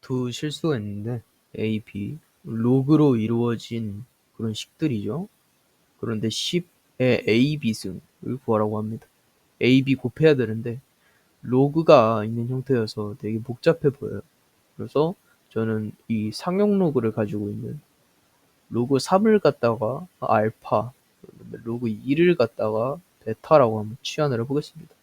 두 실수가 있는데 A, B 로그로 이루어진 그런 식들이죠. 그런데 10의 A, B 승을 구하라고 합니다. A, B 곱해야 되는데 로그가 있는 형태여서 되게 복잡해 보여요. 그래서 저는 이 상용 로그를 가지고 있는 로그 3을 갖다가 알파, 로그 2를 갖다가 베타라고 한번 치환을 해보겠습니다.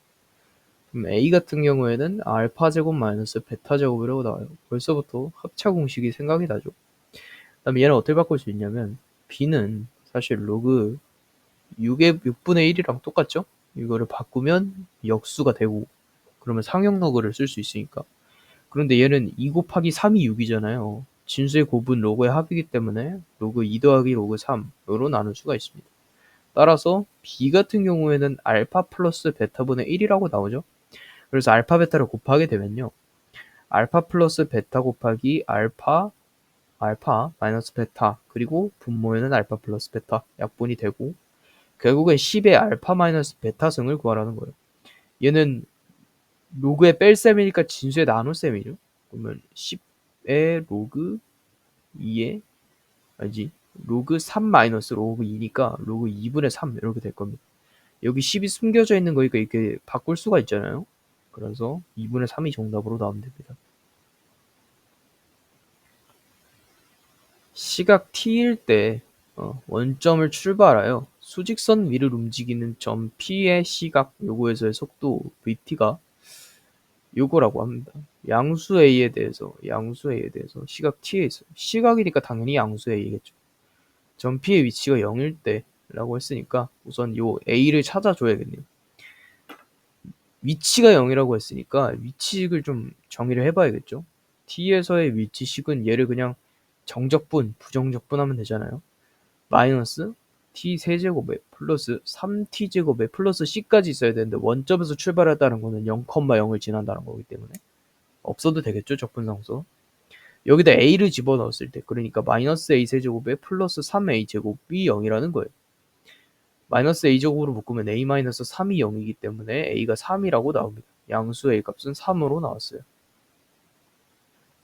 그럼 A 같은 경우에는 알파 제곱 마이너스 베타 제곱이라고 나와요. 벌써부터 합차 공식이 생각이 나죠. 그다음에 얘는 어떻게 바꿀 수 있냐면 B는 사실 로그 6분의 1이랑 똑같죠? 이거를 바꾸면 역수가 되고 그러면 상형 로그를 쓸 수 있으니까. 그런데 얘는 2 곱하기 3이 6이잖아요. 진수의 곱은 로그의 합이기 때문에 로그 2 더하기 로그 3으로 나눌 수가 있습니다. 따라서 B 같은 경우에는 알파 플러스 베타분의 1이라고 나오죠. 그래서 알파 베타를 곱하게 되면요. 알파 플러스 베타 곱하기 알파 마이너스 베타 그리고 분모에는 알파 플러스 베타 약분이 되고 결국엔 10의 알파 마이너스 베타 승을 구하라는 거예요. 얘는 로그의 뺄셈이니까 진수의 나눗셈이죠. 그러면 10의 로그 2의 로그 3 마이너스 로그 2니까 로그 2분의 3 이렇게 될 겁니다. 여기 10이 숨겨져 있는 거니까 이렇게 바꿀 수가 있잖아요. 그래서 2분의 3이 정답으로 나오면 됩니다. 시각 t일 때 원점을 출발하여 수직선 위를 움직이는 점 P의 시각 요거에서의 속도 vt가 요거라고 합니다. 양수 A에 대해서 시각 T에 있어요. 시각이니까 당연히 양수 A겠죠. 점 P의 위치가 0일 때 라고 했으니까 우선 요 A를 찾아줘야겠네요. 위치가 0이라고 했으니까 위치식을 좀 정의를 해봐야겠죠. T에서의 위치식은 얘를 그냥 정적분, 부정적분 하면 되잖아요. 마이너스 t 세제곱에 플러스 3t제곱에 플러스 c까지 있어야 되는데 원점에서 출발했다는 거는 0,0을 지난다는 거기 때문에 없어도 되겠죠. 적분상수. 여기다 a를 집어넣었을 때 그러니까 마이너스 a 세제곱에 플러스 3a 제곱이 0이라는 거예요. 마이너스 a 제곱으로 묶으면 a 마이너스 3이 0이기 때문에 a가 3이라고 나옵니다. 양수 a 값은 3으로 나왔어요.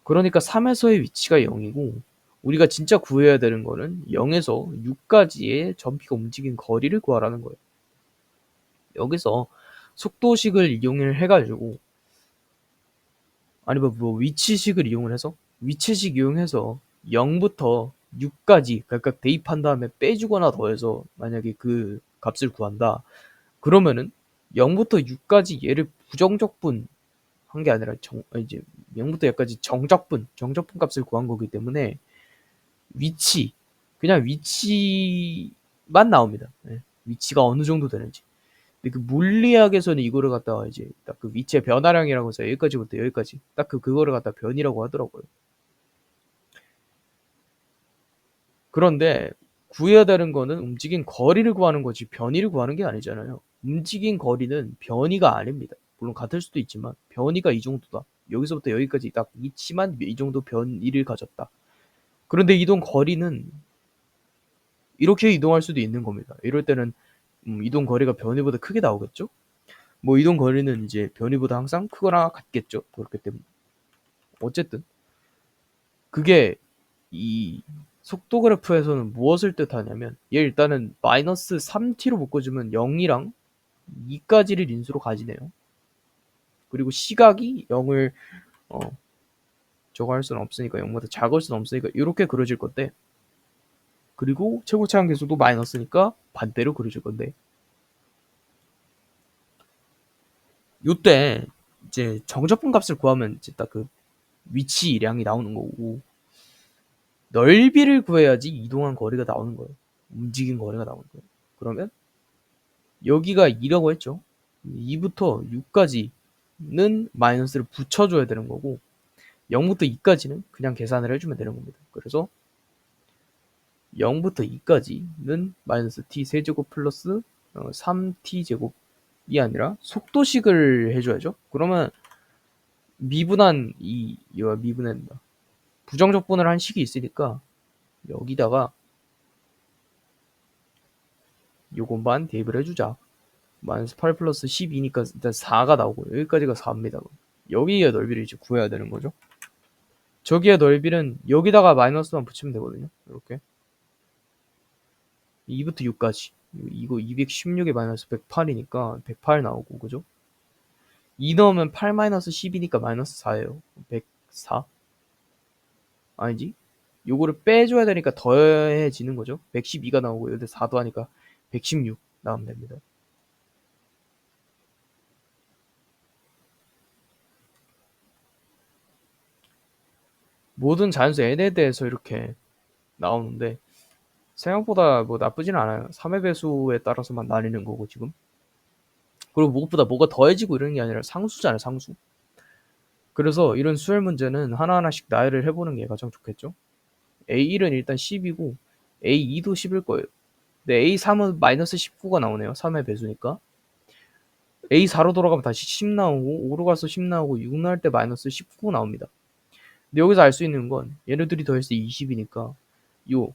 그러니까 3에서의 위치가 0이고 우리가 진짜 구해야 되는 거는 0에서 6까지의 점피가 움직인 거리를 구하라는 거예요. 여기서 속도식을 이용을 해가지고 아니면 뭐 위치식을 이용을 해서 위치식 이용해서 0부터 6까지 각각 대입한 다음에 빼주거나 더해서 만약에 그 값을 구한다. 그러면은 0부터 6까지 얘를 부정적분 한 게 아니라 이제 0부터 6까지 정적분 값을 구한 거기 때문에 그냥 위치만 나옵니다. 네. 위치가 어느 정도 되는지. 근데 그 물리학에서는 이거를 갖다가 이제 딱 그 위치의 변화량이라고 해서 여기까지부터 여기까지 딱 그거를 갖다 변이라고 하더라고요. 그런데 구해야 되는 거는 움직인 거리를 구하는 거지 변이를 구하는 게 아니잖아요. 움직인 거리는 변이가 아닙니다. 물론 같을 수도 있지만 변이가 이 정도다. 여기서부터 여기까지 딱 위치만 이 정도 변이를 가졌다. 그런데 이동 거리는 이렇게 이동할 수도 있는 겁니다. 이럴 때는 이동 거리가 변이보다 크게 나오겠죠? 뭐 이동 거리는 이제 변이보다 항상 크거나 같겠죠. 그렇기 때문에 어쨌든 그게 이 속도 그래프에서는 무엇을 뜻하냐면 얘 일단은 마이너스 3t로 묶어주면 0이랑 2까지를 인수로 가지네요. 그리고 시각이 0을 저거 할 수는 없으니까 0보다 작을 수는 없으니까 이렇게 그려질 건데 그리고 최고차항 계수도 마이너스니까 반대로 그려질 건데 요때 이제 정적분 값을 구하면 이제 딱 그 위치량이 나오는 거고 넓이를 구해야지 이동한 거리가 나오는 거예요. 움직인 거리가 나오는 거예요. 그러면 여기가 2라고 했죠. 2부터 6까지는 마이너스를 붙여줘야 되는 거고 0부터 2까지는 그냥 계산을 해주면 되는 겁니다. 그래서 0부터 2까지는 마이너스 t 세제곱 플러스 3t 제곱이 아니라 속도식을 해줘야죠. 그러면 이와 미분한다. 부정적분을 한 식이 있으니까 여기다가 요것만 대입을 해주자. 마이너스 8 플러스 12니까 일단 4가 나오고 여기까지가 4입니다. 여기에 넓이를 이제 구해야 되는 거죠. 저기의 넓이는 여기다가 마이너스만 붙이면 되거든요. 이렇게 2부터 6까지 이거 216에 마이너스 108이니까 108 나오고 그죠? 2 넣으면 8 마이너스 10이니까 마이너스 4예요. 104 아니지? 요거를 빼줘야 되니까 더해지는 거죠. 112가 나오고 여기 4도 하니까 116 나오면 됩니다. 모든 자연수 n에 대해서 이렇게 나오는데 생각보다 뭐 나쁘진 않아요. 3의 배수에 따라서만 나뉘는 거고 지금. 그리고 무엇보다 뭐가 더해지고 이러는 게 아니라 상수잖아요, 상수. 그래서 이런 수열 문제는 하나하나씩 나열을 해보는 게 가장 좋겠죠. A1은 일단 10이고 A2도 10일 거예요. 근데 A3은 마이너스 19가 나오네요. 3의 배수니까. A4로 돌아가면 다시 10 나오고 5로 가서 10 나오고 6 나올 때 마이너스 19 나옵니다. 근데 여기서 알 수 있는 건 얘네들이 더했을 때 20이니까 요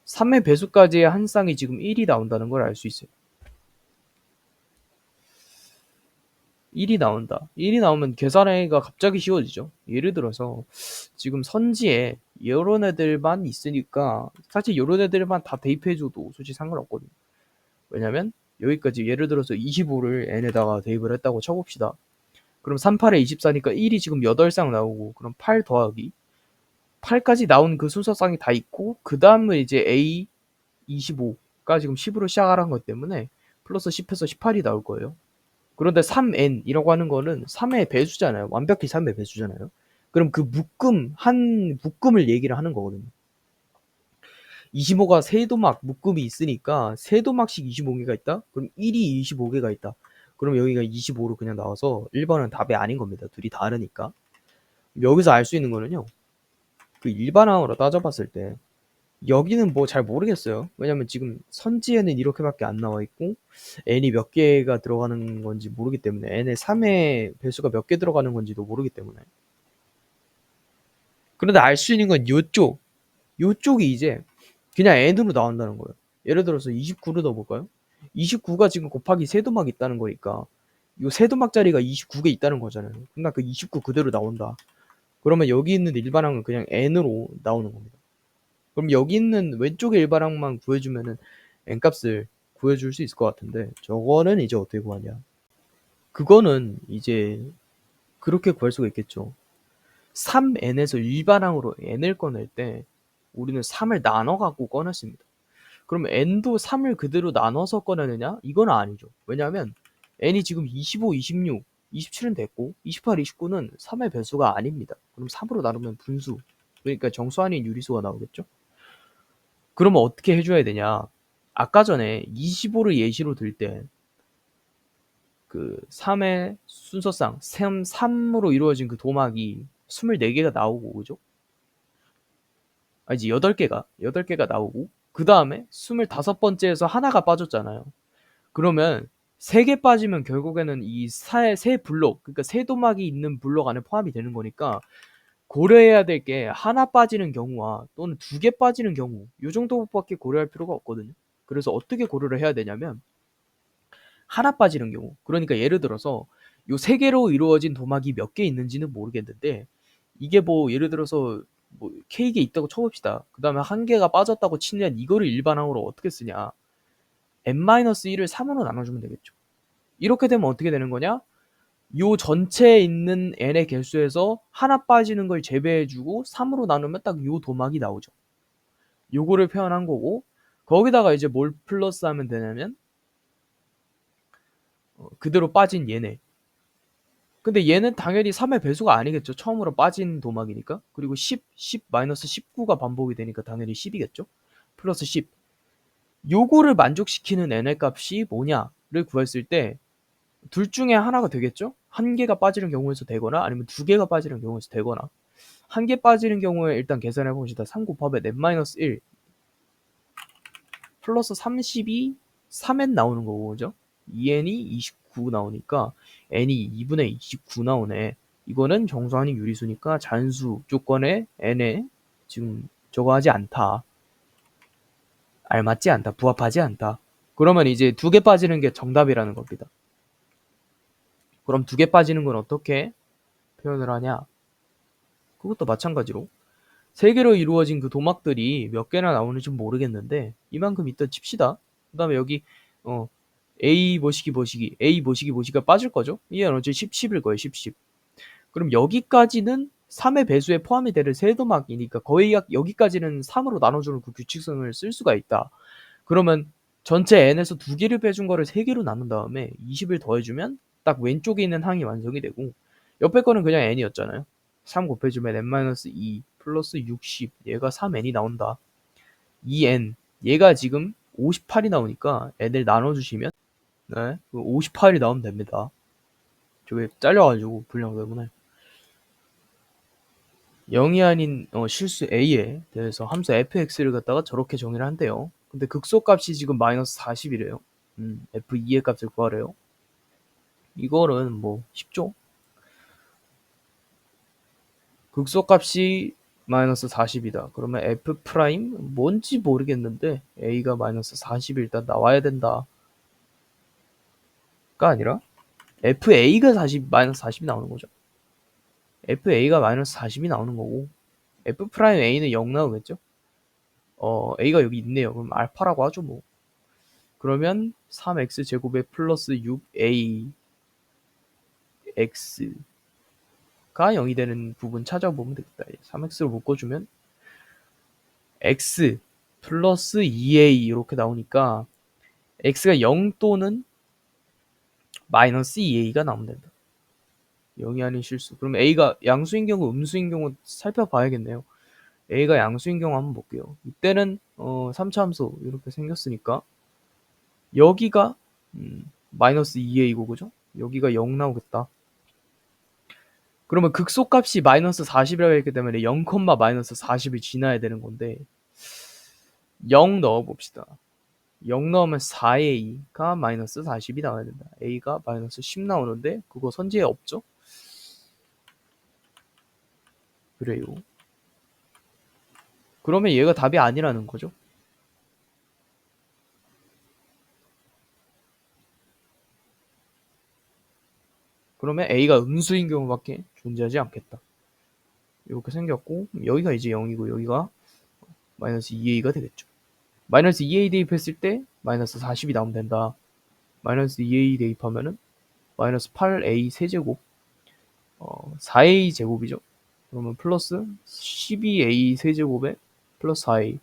3의 배수까지의 한 쌍이 지금 1이 나온다는 걸 알 수 있어요. 1이 나온다. 1이 나오면 계산하기가 갑자기 쉬워지죠. 예를 들어서 지금 선지에 이런 애들만 있으니까 사실 이런 애들만 다 대입해줘도 솔직히 상관없거든요. 왜냐면 여기까지 예를 들어서 25를 n에다가 대입을 했다고 쳐봅시다. 그럼 38에 24니까 1이 지금 8쌍 나오고 그럼 8 더하기 8까지 나온 그 순서쌍이 다 있고 그 다음은 이제 A 25가 지금 10으로 시작하는 것 때문에 플러스 10에서 18이 나올 거예요. 그런데 3n이라고 하는 거는 3의 배수잖아요. 완벽히 3의 배수잖아요. 그럼 그 한 묶음을 얘기를 하는 거거든요. 25가 세도막 묶음이 있으니까 세도막씩 25개가 있다? 그럼 1이 25개가 있다. 그럼 여기가 25로 그냥 나와서 1번은 답이 아닌 겁니다. 둘이 다르니까. 여기서 알 수 있는 거는요. 그 일반항으로 따져봤을 때 여기는 뭐 잘 모르겠어요. 왜냐면 지금 선지에는 이렇게밖에 안 나와 있고 n이 몇 개가 들어가는 건지 모르기 때문에 n의 3의 배수가 몇 개 들어가는 건지도 모르기 때문에. 그런데 알 수 있는 건 요쪽이 이제 그냥 n으로 나온다는 거예요. 예를 들어서 29로 넣어볼까요? 29가 지금 곱하기 세도막 있다는 거니까 요 세도막 자리가 29개 있다는 거잖아요. 그러니까 그 29 그대로 나온다. 그러면 여기 있는 일반항은 그냥 n으로 나오는 겁니다. 그럼 여기 있는 왼쪽에 일반항만 구해주면은 n값을 구해줄 수 있을 것 같은데 저거는 이제 어떻게 구하냐. 그거는 이제 그렇게 구할 수가 있겠죠. 3n에서 일반항으로 n을 꺼낼 때 우리는 3을 나눠 갖고 꺼냈습니다. 그럼 n도 3을 그대로 나눠서 꺼내느냐? 이건 아니죠. 왜냐하면 n이 지금 25, 26, 27은 됐고 28, 29는 3의 배수가 아닙니다. 그럼 3으로 나누면 분수, 그러니까 정수 아닌 유리수가 나오겠죠? 그러면 어떻게 해줘야 되냐? 아까 전에 25를 예시로 들 때 그 3의 순서상 3으로 이루어진 그 도막이 24개가 나오고 그죠? 아니지 8개가 나오고 그 다음에 25번째에서 하나가 빠졌잖아요. 그러면 3개 빠지면 결국에는 이 세 블록, 그러니까 세 도막이 있는 블록 안에 포함이 되는 거니까 고려해야 될 게 하나 빠지는 경우와 또는 2개 빠지는 경우 이 정도밖에 고려할 필요가 없거든요. 그래서 어떻게 고려를 해야 되냐면 하나 빠지는 경우, 그러니까 예를 들어서 요 3개로 이루어진 도막이 몇 개 있는지는 모르겠는데 이게 뭐 예를 들어서 뭐 K개 있다고 쳐봅시다. 그 다음에 한 개가 빠졌다고 치면 이거를 일반항으로 어떻게 쓰냐, n-1을 3으로 나눠주면 되겠죠. 이렇게 되면 어떻게 되는 거냐, 요 전체에 있는 n의 개수에서 하나 빠지는 걸 제외해주고 3으로 나누면 딱 요 도막이 나오죠. 요거를 표현한 거고 거기다가 이제 뭘 플러스 하면 되냐면 그대로 빠진 얘네. 근데 얘는 당연히 3의 배수가 아니겠죠. 처음으로 빠진 도막이니까. 그리고 10 마이너스 19가 반복이 되니까 당연히 10이겠죠. 플러스 10. 요거를 만족시키는 n의 값이 뭐냐를 구했을 때 둘 중에 하나가 되겠죠. 한 개가 빠지는 경우에서 되거나 아니면 2개가 빠지는 경우에서 되거나. 한 개 빠지는 경우에 일단 계산해 봅시다. 3 곱하면 n-1 플러스 32 3n 나오는 거고 그죠? 2n이 29 나오니까 n이 2분의 29 나오네. 이거는 정수한이 유리수니까 잔수 조건에 n에 지금 저거 하지 않다. 알맞지 않다. 부합하지 않다. 그러면 이제 2개 빠지는 게 정답이라는 겁니다. 그럼 2개 빠지는 건 어떻게 표현을 하냐? 그것도 마찬가지로 세 개로 이루어진 그 도막들이 몇 개나 나오는지 모르겠는데 이만큼 있다 칩시다. 그 다음에 여기 A 뭐시기 A가 빠질 거죠. 이게 어차피 10일 거예요. 10. 그럼 여기까지는 3의 배수에 포함이 되는 세도막이니까 거의 약 여기까지는 3으로 나눠주는 그 규칙성을 쓸 수가 있다. 그러면 전체 n에서 2개를 빼준 거를 3개로 나눈 다음에 20을 더해주면 딱 왼쪽에 있는 항이 완성이 되고 옆에 거는 그냥 n이었잖아요. 3 곱해주면 n-2 플러스 60 얘가 3n이 나온다. 2n 얘가 지금 58이 나오니까 n을 나눠주시면 네, 58이 나오면 됩니다. 저게 잘려가지고 분량 때문에 0이 아닌 실수 a에 대해서 함수 fx를 갖다가 저렇게 정의를 한대요. 근데 극소값이 지금 마이너스 40이래요. f2의 값을 구하래요. 이거는 뭐 쉽죠? 극소값이 마이너스 40이다. 그러면 f 프라임 뭔지 모르겠는데 a가 마이너스 40이 일단 나와야 된다. 가 아니라 fa가 40 마이너스 40이 나오는 거죠. fa가 마이너스 40이 나오는 거고 f 프라임 a는 0 나오겠죠? a가 여기 있네요. 그럼 알파라고 하죠 뭐. 그러면 3x 제곱에 플러스 6a x가 0이 되는 부분 찾아보면 되겠다. 3x로 묶어주면 x 플러스 2a 이렇게 나오니까 x가 0 또는 마이너스 2a가 나오면 된다. 0이 아닌 실수. 그럼 a가 양수인 경우 음수인 경우 살펴봐야겠네요. a가 양수인 경우 한번 볼게요. 이때는 3차 함수 이렇게 생겼으니까 여기가 마이너스 2a고 그죠? 여기가 0 나오겠다. 그러면 극소값이 마이너스 40이라고 했기 때문에 0, 마이너스 40이 지나야 되는 건데 0 넣어봅시다. 0 넣으면 4a가 마이너스 40이 나와야 된다. a가 마이너스 10 나오는데 그거 선지에 없죠? 그래요. 그러면 얘가 답이 아니라는 거죠. 그러면 a가 음수인 경우밖에 존재하지 않겠다. 이렇게 생겼고 여기가 이제 0이고 여기가 마이너스 2a가 되겠죠. 마이너스 2a 대입했을 때 마이너스 40이 나오면 된다. 마이너스 2a 대입하면은 마이너스 8a 세제곱 4a 제곱이죠. 그러면 플러스 12a 세제곱에 플러스 4a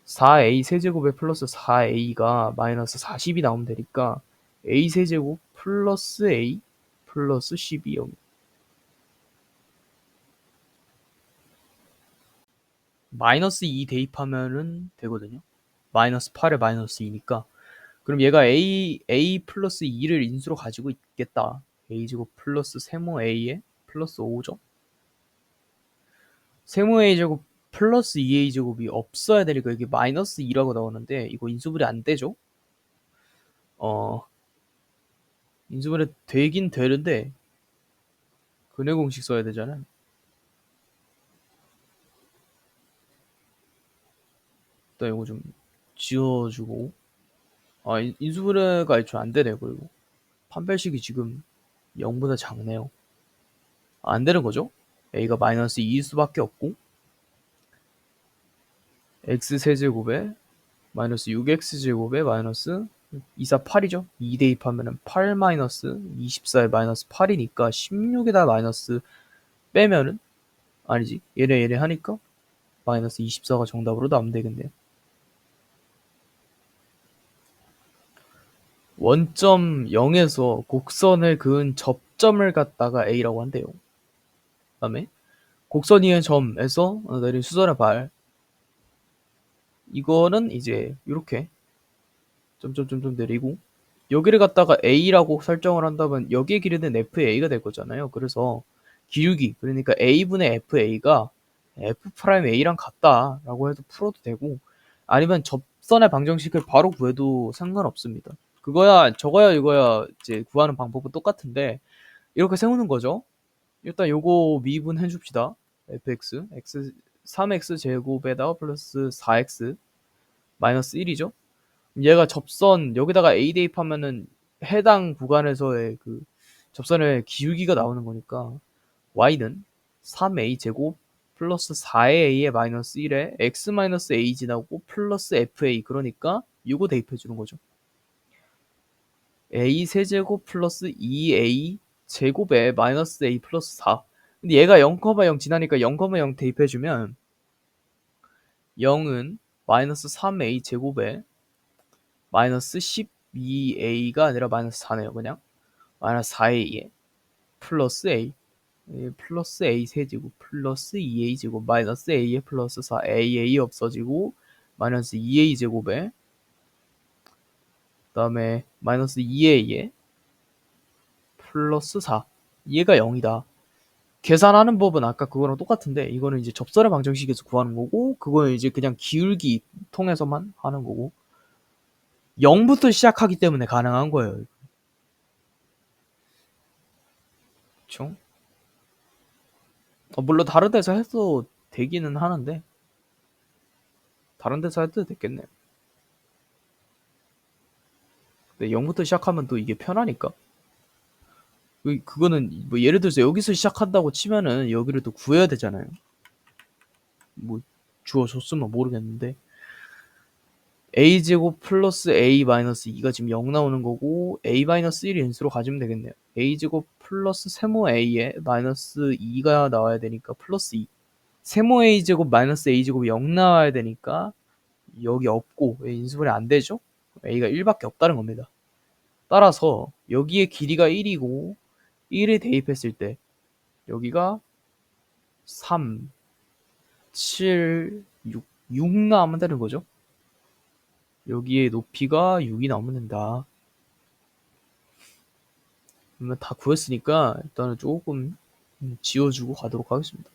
4a 세제곱에 플러스 4a가 마이너스 40이 나오면 되니까 a 세제곱 플러스 a 플러스 12 0 마이너스 2 대입하면은 되거든요. 마이너스 8에 마이너스 2니까 그럼 얘가 a 플러스 2를 인수로 가지고 있겠다. a제곱 플러스 세모 a에 플러스 5죠. 세모 a제곱 플러스 2a제곱이 없어야 되니까 이게 마이너스 2라고 나오는데 이거 인수분해 안 되죠. 인수분해 되긴 되는데 근해 공식 써야 되잖아요. 일단 이거 좀 지워주고 인수분해가 애초에 안 되네요. 그리고 판별식이 지금 0보다 작네요. 안 되는 거죠. a가 마이너스 2일 수밖에 없고 x 세제곱에 마이너스 6x제곱에 마이너스 24, 8이죠. 2 대입하면은 8 마이너스 24에 마이너스 8이니까 16에다 마이너스 빼면은 아니지 얘네 하니까 마이너스 24가 정답으로 나오면 되겠네요. 원점 0에서 곡선을 그은 접점을 갖다가 A라고 한대요. 그 다음에 곡선 위의 점에서 내린 수선의 발 이거는 이제 이렇게 점점점점 내리고 여기를 갖다가 A라고 설정을 한다면 여기의 길이는 FA가 될 거잖아요. 그래서 기울기 그러니까 A분의 FA가 F'A랑 같다라고 해도 풀어도 되고 아니면 접선의 방정식을 바로 구해도 상관없습니다. 그거야 저거야 이거야 이제 구하는 방법은 똑같은데 이렇게 세우는 거죠. 일단 요거 미분해 줍시다. fx x 3x 제곱에다가 플러스 4x 마이너스 1이죠. 얘가 접선 여기다가 a 대입하면은 해당 구간에서의 그 접선의 기울기가 나오는 거니까 y는 3a 제곱 플러스 4의 a에 마이너스 1에 x 마이너스 a 지나고 플러스 fa 그러니까 이거 대입해 주는 거죠. a 세제곱 플러스 2a 제곱에 마이너스 a 플러스 4. 근데 얘가 0,0 지나니까 0,0 대입해 주면 0은 마이너스 3a 제곱에 마이너스 12a가 아니라 마이너스 4네요. 그냥 마이너스 4a에 플러스 a 플러스 a 세제곱 플러스 2a 제곱 마이너스 a에 플러스 4 a 없어지고 마이너스 2a 제곱에 그 다음에 마이너스 2a에 플러스 4 얘가 0이다. 계산하는 법은 아까 그거랑 똑같은데 이거는 이제 접선의 방정식에서 구하는 거고 그거는 이제 그냥 기울기 통해서만 하는 거고 0부터 시작하기 때문에 가능한 거예요. 그쵸? 물론 다른 데서 해도 되기는 하는데 다른 데서 해도 됐겠네요. 근데 0부터 시작하면 또 이게 편하니까 그거는 뭐 예를 들어서 여기서 시작한다고 치면은 여기를 또 구해야 되잖아요. 뭐 주어줬으면 모르겠는데 a제곱 플러스 a 마이너스 2가 지금 0 나오는 거고 a 마이너스 1이 인수로 가지면 되겠네요. a제곱 플러스 세모 a에 마이너스 2가 나와야 되니까 플러스 2 세모 a제곱 마이너스 a제곱이 0 나와야 되니까 여기 없고 인수분해 안 되죠? a가 1밖에 없다는 겁니다. 따라서 여기에 길이가 1이고 1을 대입했을 때 여기가 3, 7, 6 나오면 되는 거죠. 여기에 높이가 6이 나오면 된다. 그러면 다 구했으니까 일단은 조금 지워주고 가도록 하겠습니다.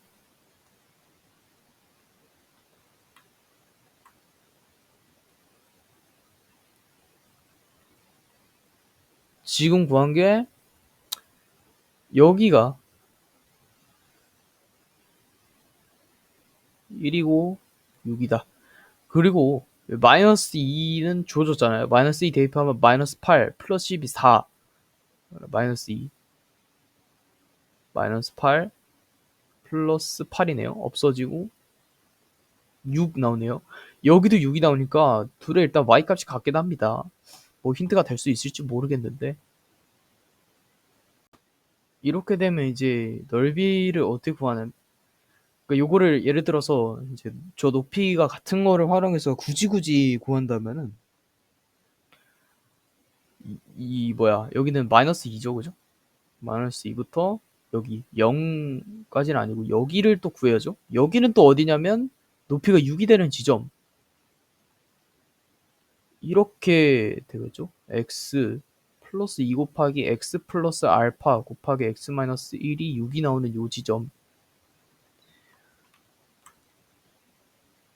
지금 구한 게 여기가 1이고 6이다. 그리고 마이너스 2는 줘줬잖아요. 마이너스 2 대입하면 마이너스 8 플러스 12 4 마이너스 2 마이너스 8 플러스 8이네요. 없어지고 6 나오네요. 여기도 6이 나오니까 둘의 일단 y값이 같긴 합니다. 뭐 힌트가 될 수 있을지 모르겠는데 이렇게 되면 이제 넓이를 어떻게 구하는 그러니까 요거를 예를 들어서 이제 저 높이가 같은 거를 활용해서 굳이 구한다면은 이 뭐야 여기는 마이너스 2죠 그죠? 마이너스 2부터 여기 0까지는 아니고 여기를 또 구해야죠. 여기는 또 어디냐면 높이가 6이 되는 지점 이렇게 되겠죠. x 플러스 2 곱하기 x 플러스 알파 곱하기 x 마이너스 1이 6이 나오는 요 지점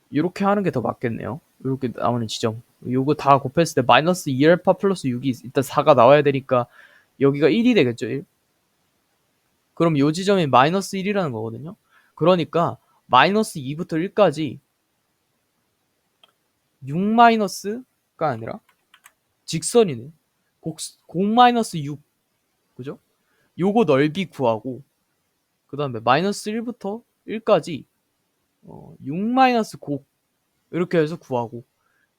이렇게 하는 게 더 맞겠네요. 이렇게 나오는 지점 요거 다 곱했을 때 마이너스 2알파 플러스 6이 일단 4가 나와야 되니까 여기가 1이 되겠죠. 1. 그럼 요 지점이 마이너스 1이라는 거거든요. 그러니까 마이너스 2부터 1까지 6 마이너스가 아니라 직선이네. 곱 마이너스 6 그죠? 요거 넓이 구하고 그 다음에 마이너스 1부터 1까지 6 마이너스 곱 이렇게 해서 구하고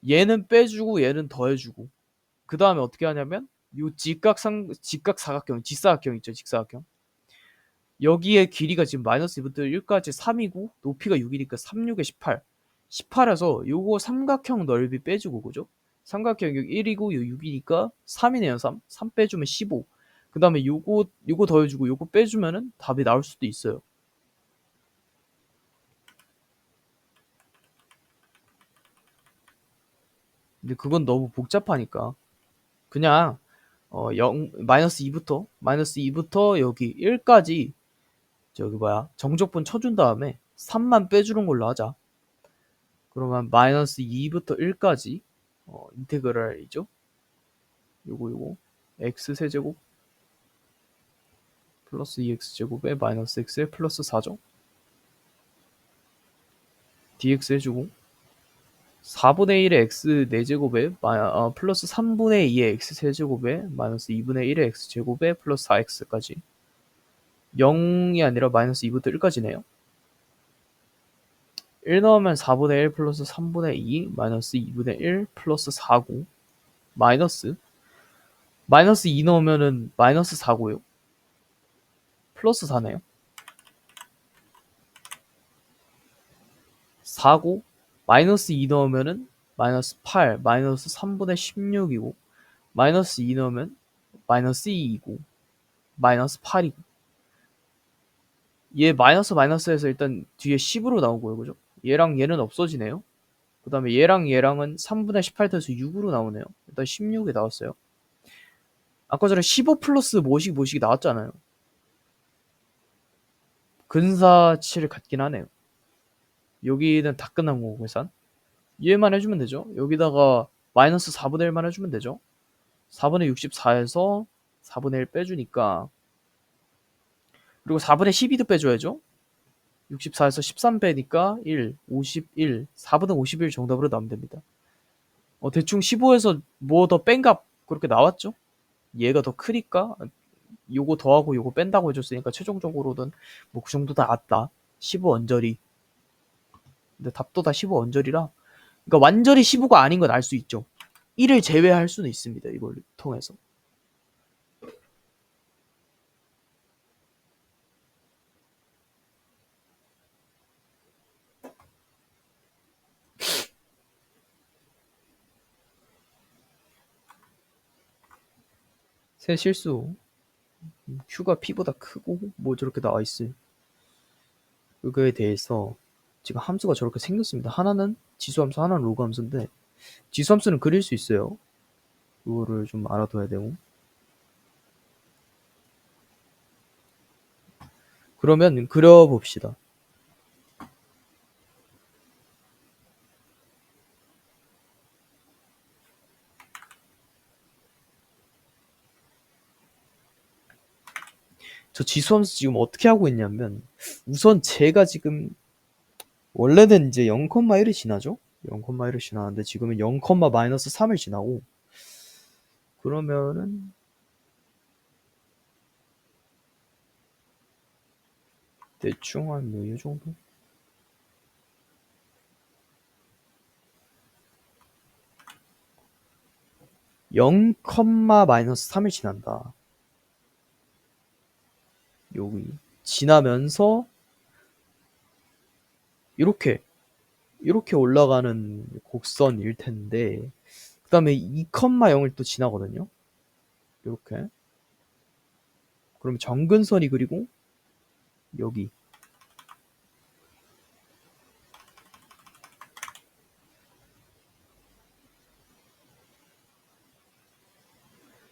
얘는 빼주고 얘는 더해주고 그 다음에 어떻게 하냐면 요 직각사각형 직사각형 있죠 직사각형 여기에 길이가 지금 마이너스 2부터 1까지 3이고 높이가 6이니까 3, 6에 18 18에서 요거 삼각형 넓이 빼주고 그죠? 삼각형 여기 1이고 요 6이니까 3이네요 3 빼주면 15 그 다음에 요거 더해주고 요거 빼주면은 답이 나올 수도 있어요. 근데 그건 너무 복잡하니까 그냥 마이너스 2부터 여기 1까지 저기 뭐야 정적분 쳐준 다음에 3만 빼주는 걸로 하자. 그러면 마이너스 2부터 1까지 인테그랄이죠. 요거 x 세제곱 플러스 2x 제곱에 마이너스 x에 플러스 4죠. dx 해주고 4분의 1의 x 4제곱에 플러스 3분의 2의 x 세제곱에 마이너스 2분의 1의 x 제곱에 플러스 4x까지 0이 아니라 마이너스 2부터 1까지네요. 1 넣으면 4분의 1 플러스 3분의 2 마이너스 2분의 1 플러스 4고 마이너스 2 넣으면은 마이너스 4고요. 플러스 4네요. 4고 마이너스 2 넣으면은 마이너스 8 마이너스 3분의 16이고 마이너스 2 넣으면 마이너스 2이고 마이너스 8이고 얘 마이너스에서 일단 뒤에 10으로 나오고요. 그죠? 얘랑 얘는 없어지네요. 그 다음에 얘랑 얘랑은 3분의 18 돼서 6으로 나오네요. 일단 16이 나왔어요. 아까 전에 15 플러스 뭐식이 나왔잖아요. 근사치를 갖긴 하네요. 여기는 다 끝난 거고 계산. 얘만 해주면 되죠. 여기다가 마이너스 4분의 1만 해주면 되죠. 4분의 64에서 4분의 1 빼주니까 그리고 4분의 12도 빼줘야죠. 64에서 13 빼니까 1, 51, 4분의 51 정답으로 나오면 됩니다. 대충 15에서 뭐 더 뺀 값 그렇게 나왔죠. 얘가 더 크니까 요거 더하고 요거 뺀다고 해줬으니까 최종적으로는 뭐 그 정도 나왔다. 15 언저리. 근데 답도 다 15 언저리라 그러니까 완전히 15가 아닌 건 알 수 있죠. 1을 제외할 수는 있습니다. 이걸 통해서. 새 실수. Q가 P보다 크고 뭐 저렇게 나와 있어요. 그거에 대해서 지금 함수가 저렇게 생겼습니다. 하나는 지수함수, 하나는 로그함수인데 지수함수는 그릴 수 있어요. 그거를 좀 알아둬야 되고. 그러면 그려봅시다. 저 지수함수 지금 어떻게 하고 있냐면 우선 제가 지금 원래는 이제 0,1이 지나죠? 0,1을 지나는데 지금은 0, 마이너스 3을 지나고 그러면은 대충 한 뭐 이 정도? 0, 마이너스 3을 지난다. 여기 지나면서 이렇게 올라가는 곡선일 텐데 그 다음에 2, 0을 또 지나거든요. 이렇게 그럼 정근선이 그리고 여기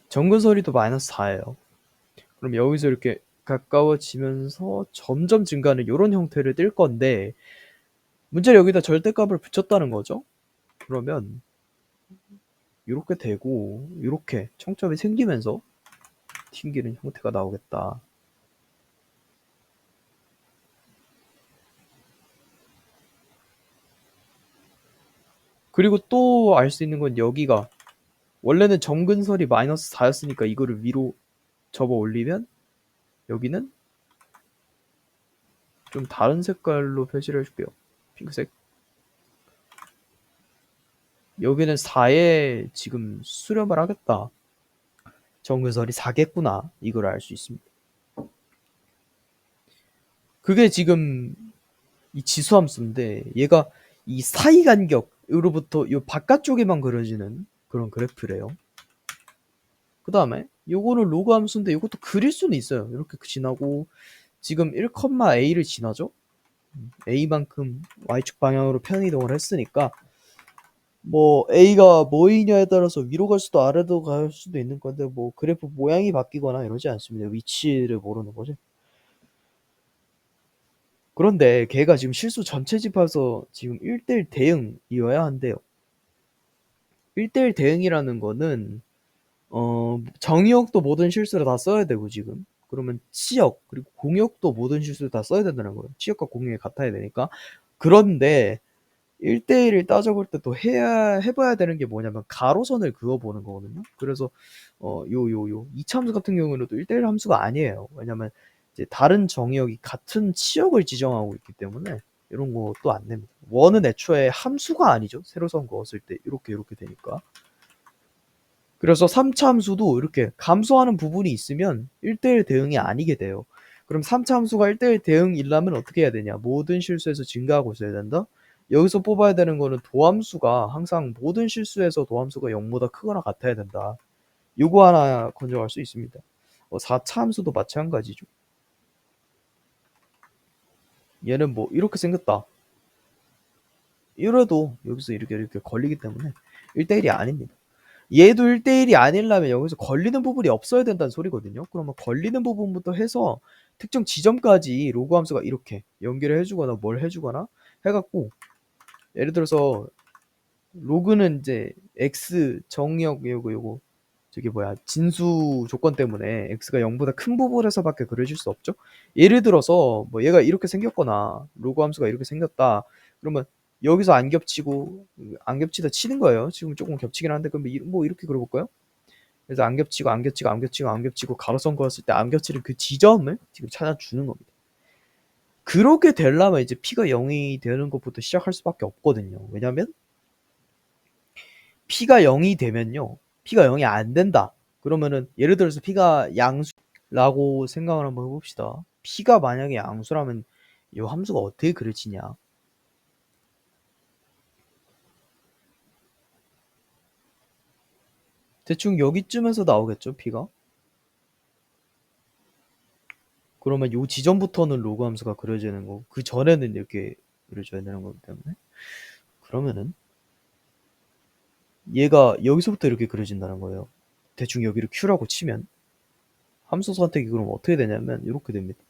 정근선이 또 마이너스 4예요. 그럼 여기서 이렇게 가까워지면서 점점 증가하는 이런 형태를 띌 건데 문제는 여기다 절대값을 붙였다는 거죠. 그러면 이렇게 되고 이렇게 청점이 생기면서 튕기는 형태가 나오겠다. 그리고 또 알 수 있는 건 여기가 원래는 정근선이 마이너스 4였으니까 이거를 위로 접어 올리면 여기는 좀 다른 색깔로 표시를 해줄게요. 핑크색. 여기는 4에 지금 수렴을 하겠다. 정근선이 4겠구나. 이걸 알 수 있습니다. 그게 지금 이 지수함수인데 얘가 이 사이 간격으로부터 이 바깥쪽에만 그려지는 그런 그래프래요. 그 다음에 요거는 로그 함수인데 이것도 그릴 수는 있어요. 이렇게 지나고 지금 1,a를 지나죠. a만큼 y축 방향으로 편이동을 했으니까 뭐 a가 뭐이냐에 따라서 위로 갈 수도 아래로 갈 수도 있는 건데 뭐 그래프 모양이 바뀌거나 이러지 않습니다. 위치를 모르는 거지. 그런데 걔가 지금 실수 전체 집합에서 지금 1대1 대응이어야 한대요. 1대1 대응이라는 거는 정의역도 모든 실수를 다 써야 되고 지금 그러면 치역 그리고 공역도 모든 실수를 다 써야 된다는 거예요. 치역과 공역이 같아야 되니까. 그런데 1대1을 따져볼 때 또 해봐야 되는 게 뭐냐면 가로선을 그어보는 거거든요. 그래서 이 참수 같은 경우는 또 1대1 함수가 아니에요. 왜냐면 이제 다른 정의역이 같은 치역을 지정하고 있기 때문에 이런 것도 안 됩니다. 원은 애초에 함수가 아니죠. 세로선 그었을 때 이렇게 되니까. 그래서 3차 함수도 이렇게 감소하는 부분이 있으면 1대1 대응이 아니게 돼요. 그럼 3차 함수가 1대1 대응이려면 어떻게 해야 되냐? 모든 실수에서 증가하고 있어야 된다. 여기서 뽑아야 되는 거는 도함수가 항상 모든 실수에서 도함수가 0보다 크거나 같아야 된다. 요거 하나 건져갈 수 있습니다. 4차 함수도 마찬가지죠. 얘는 뭐 이렇게 생겼다. 이래도 여기서 이렇게 걸리기 때문에 1대1이 아닙니다. 얘도 1대1이 아니려면 여기서 걸리는 부분이 없어야 된다는 소리거든요. 그러면 걸리는 부분부터 해서 특정 지점까지 로그 함수가 이렇게 연결을 해주거나 뭘 해주거나 해갖고 예를 들어서 로그는 이제 x 정의역 요거 저기 뭐야 진수 조건 때문에 x가 0보다 큰 부분에서밖에 그려질 수 없죠. 예를 들어서 뭐 얘가 이렇게 생겼거나 로그 함수가 이렇게 생겼다. 그러면 여기서 안 겹치고 안 겹치다 치는 거예요. 지금 조금 겹치긴 한데 그럼 뭐 이렇게 그려볼까요? 그래서 안 겹치고 안 겹치고 안 겹치고 안 겹치고 가로선 그었을 때 안 겹치는 그 지점을 지금 찾아주는 겁니다. 그렇게 되려면 이제 p가 0이 되는 것부터 시작할 수밖에 없거든요. 왜냐면 p가 0이 되면요. p가 0이 안 된다. 그러면은 예를 들어서 p가 양수라고 생각을 한번 해봅시다. p가 만약에 양수라면 이 함수가 어떻게 그려지냐. 대충 여기쯤에서 나오겠죠, p가. 그러면 요 지점부터는 로그 함수가 그려지는 거고 그 전에는 이렇게 그려줘야 되는 거기 때문에 그러면은 얘가 여기서부터 이렇게 그려진다는 거예요. 대충 여기를 q라고 치면 함수 선택이 그럼 어떻게 되냐면 이렇게 됩니다.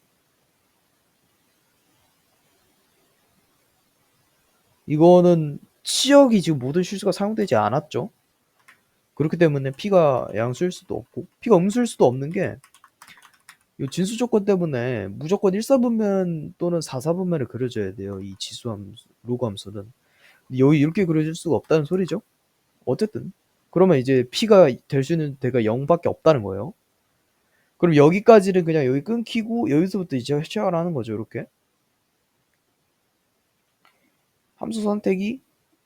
이거는 치역이 지금 모든 실수가 사용되지 않았죠. 그렇기 때문에 p가 양수일 수도 없고 p가 음수일 수도 없는 게 이 진수 조건 때문에 무조건 1사분면 또는 4사분면을 그려줘야 돼요. 이 지수함수, 로그 함수는. 여기 이렇게 그려질 수가 없다는 소리죠. 어쨌든 그러면 이제 p가 될 수 있는 데가 0밖에 없다는 거예요. 그럼 여기까지는 그냥 여기 끊기고 여기서부터 이제 시작을 하는 거죠. 이렇게 함수 선택이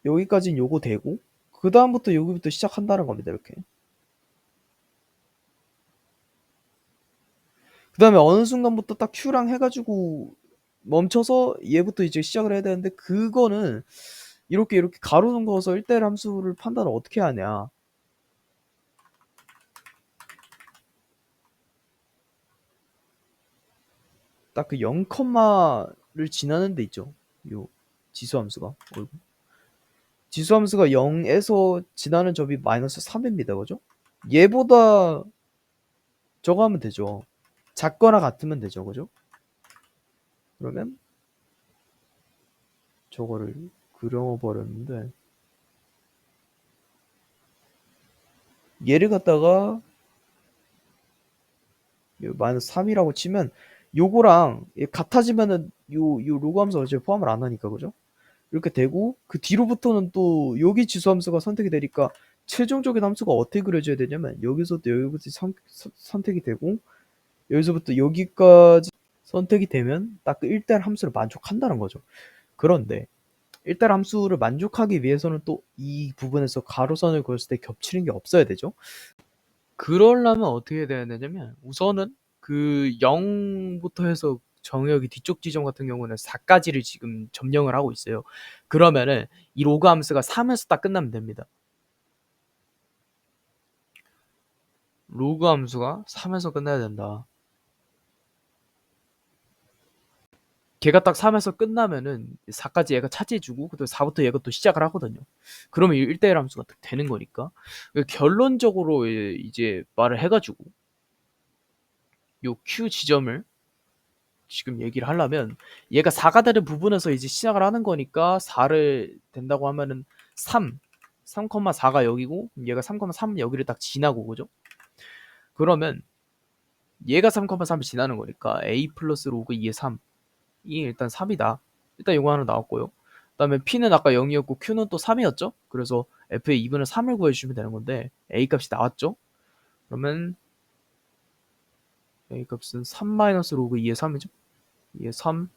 여기까지는 요거 되고 그 다음부터 여기부터 시작한다는 겁니다. 이렇게 그 다음에 어느 순간부터 딱 q랑 해가지고 멈춰서 얘부터 이제 시작을 해야 되는데 그거는 이렇게 가로등 그어서 1대1 함수를 판단을 어떻게 하냐. 딱 그 0를 지나는 데 있죠. 요 지수함수가. 지수함수가 0에서 지나는 점이 마이너스 3입니다. 그죠? 얘보다 저거 하면 되죠. 작거나 같으면 되죠. 그죠? 그러면 저거를 그려버렸는데 얘를 갖다가 마이너스 3이라고 치면 요거랑 같아지면은 요 로그 함수 어차피 포함을 안 하니까 그죠? 이렇게 되고 그 뒤로부터는 또 여기 지수 함수가 선택이 되니까 최종적인 함수가 어떻게 그려져야 되냐면 여기서부터 여기부터 선택이 되고 여기서부터 여기까지 선택이 되면 딱 그 1대1 함수를 만족한다는 거죠. 그런데 1대1 함수를 만족하기 위해서는 또 이 부분에서 가로선을 그었을 때 겹치는 게 없어야 되죠. 그러려면 어떻게 돼야 되냐면 우선은 그 0부터 해서 정의역이 뒤쪽 지점 같은 경우는 4까지를 지금 점령을 하고 있어요. 그러면은 이 로그 함수가 3에서 딱 끝나면 됩니다. 로그 함수가 3에서 끝나야 된다. 걔가 딱 3에서 끝나면은 4까지 얘가 차지해주고 그다음 4부터 얘가 또 시작을 하거든요. 그러면 1대1 함수가 딱 되는 거니까 결론적으로 이제 말을 해가지고 요 Q 지점을 지금 얘기를 하려면 얘가 4가 되는 부분에서 이제 시작을 하는 거니까 4를 된다고 하면은 3,4가 여기고 얘가 3,3 여기를 딱 지나고 그죠? 그러면 얘가 3,3을 지나는 거니까 a 플러스 로그 2의 3이 일단 3이다. 일단 이거 하나 나왔고요. 그 다음에 p는 아까 0이었고 q는 또 3이었죠? 그래서 f의 2분의 3을 구해주시면 되는 건데 a 값이 나왔죠? 그러면 A 값은 3 마이너스 로그 2의 3이죠. 2의 3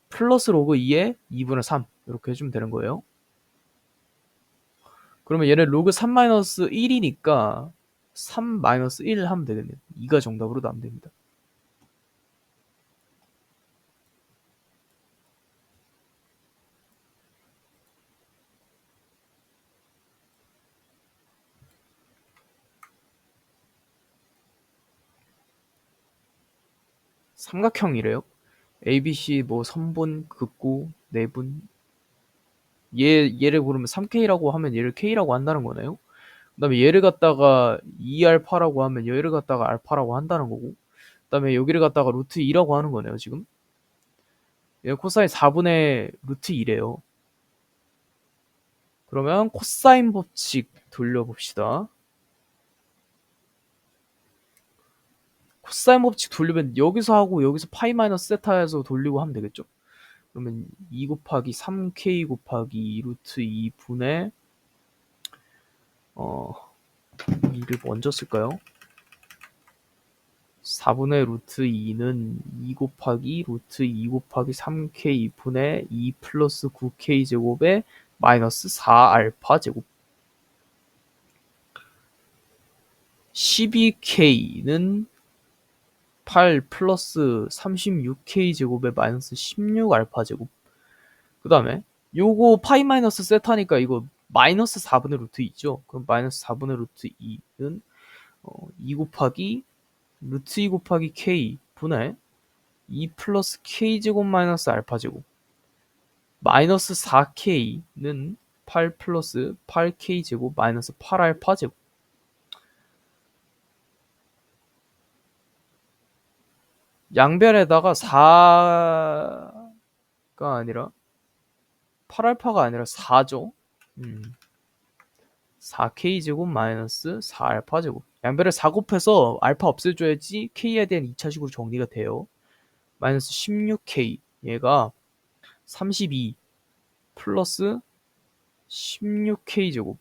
플러스 로그 2의 2분의 3 이렇게 해주면 되는 거예요. 그러면 얘는 로그 3 마이너스 1이니까 3 마이너스 1 하면 되겠네요. 2가 정답으로 나오면 됩니다. 삼각형이래요. ABC 뭐 선분, 극구, 내분. 얘를 고르면 3K라고 하면 얘를 K라고 한다는 거네요. 그 다음에 얘를 갖다가 2알파라고 하면 얘를 갖다가 알파라고 한다는 거고, 그 다음에 여기를 갖다가 루트 2라고 하는 거네요, 지금. 얘 코사인 4분의 루트 2래요. 그러면 코사인 법칙 돌려봅시다. 코사인 법칙 돌리면 여기서 하고 여기서 파이 마이너스 세타에서 돌리고 하면 되겠죠. 그러면 2 곱하기 3K 곱하기 루트 2분의 2를 먼저 쓸까요? 4분의 루트 2는 2 곱하기 루트 2 곱하기 3K 분의 2 플러스 9K 제곱에 마이너스 4알파 제곱. 12K는 8 플러스 36K 제곱에 마이너스 16알파 제곱. 그 다음에 요거 파이 마이너스 세타니까 이거 마이너스 4분의 루트 2죠. 그럼 마이너스 4분의 루트 2는 2 곱하기 루트 2 곱하기 K 분의 2 플러스 K 제곱 마이너스 알파 제곱. 마이너스 4K는 8 플러스 8K 제곱 마이너스 8알파 제곱. 양변에다가 4가 아니라 8알파가 아니라 4죠. 4K 제곱 마이너스 4알파 제곱. 양변에 4 곱해서 알파 없애줘야지 K에 대한 2차식으로 정리가 돼요. 마이너스 16K 얘가 32 플러스 16K 제곱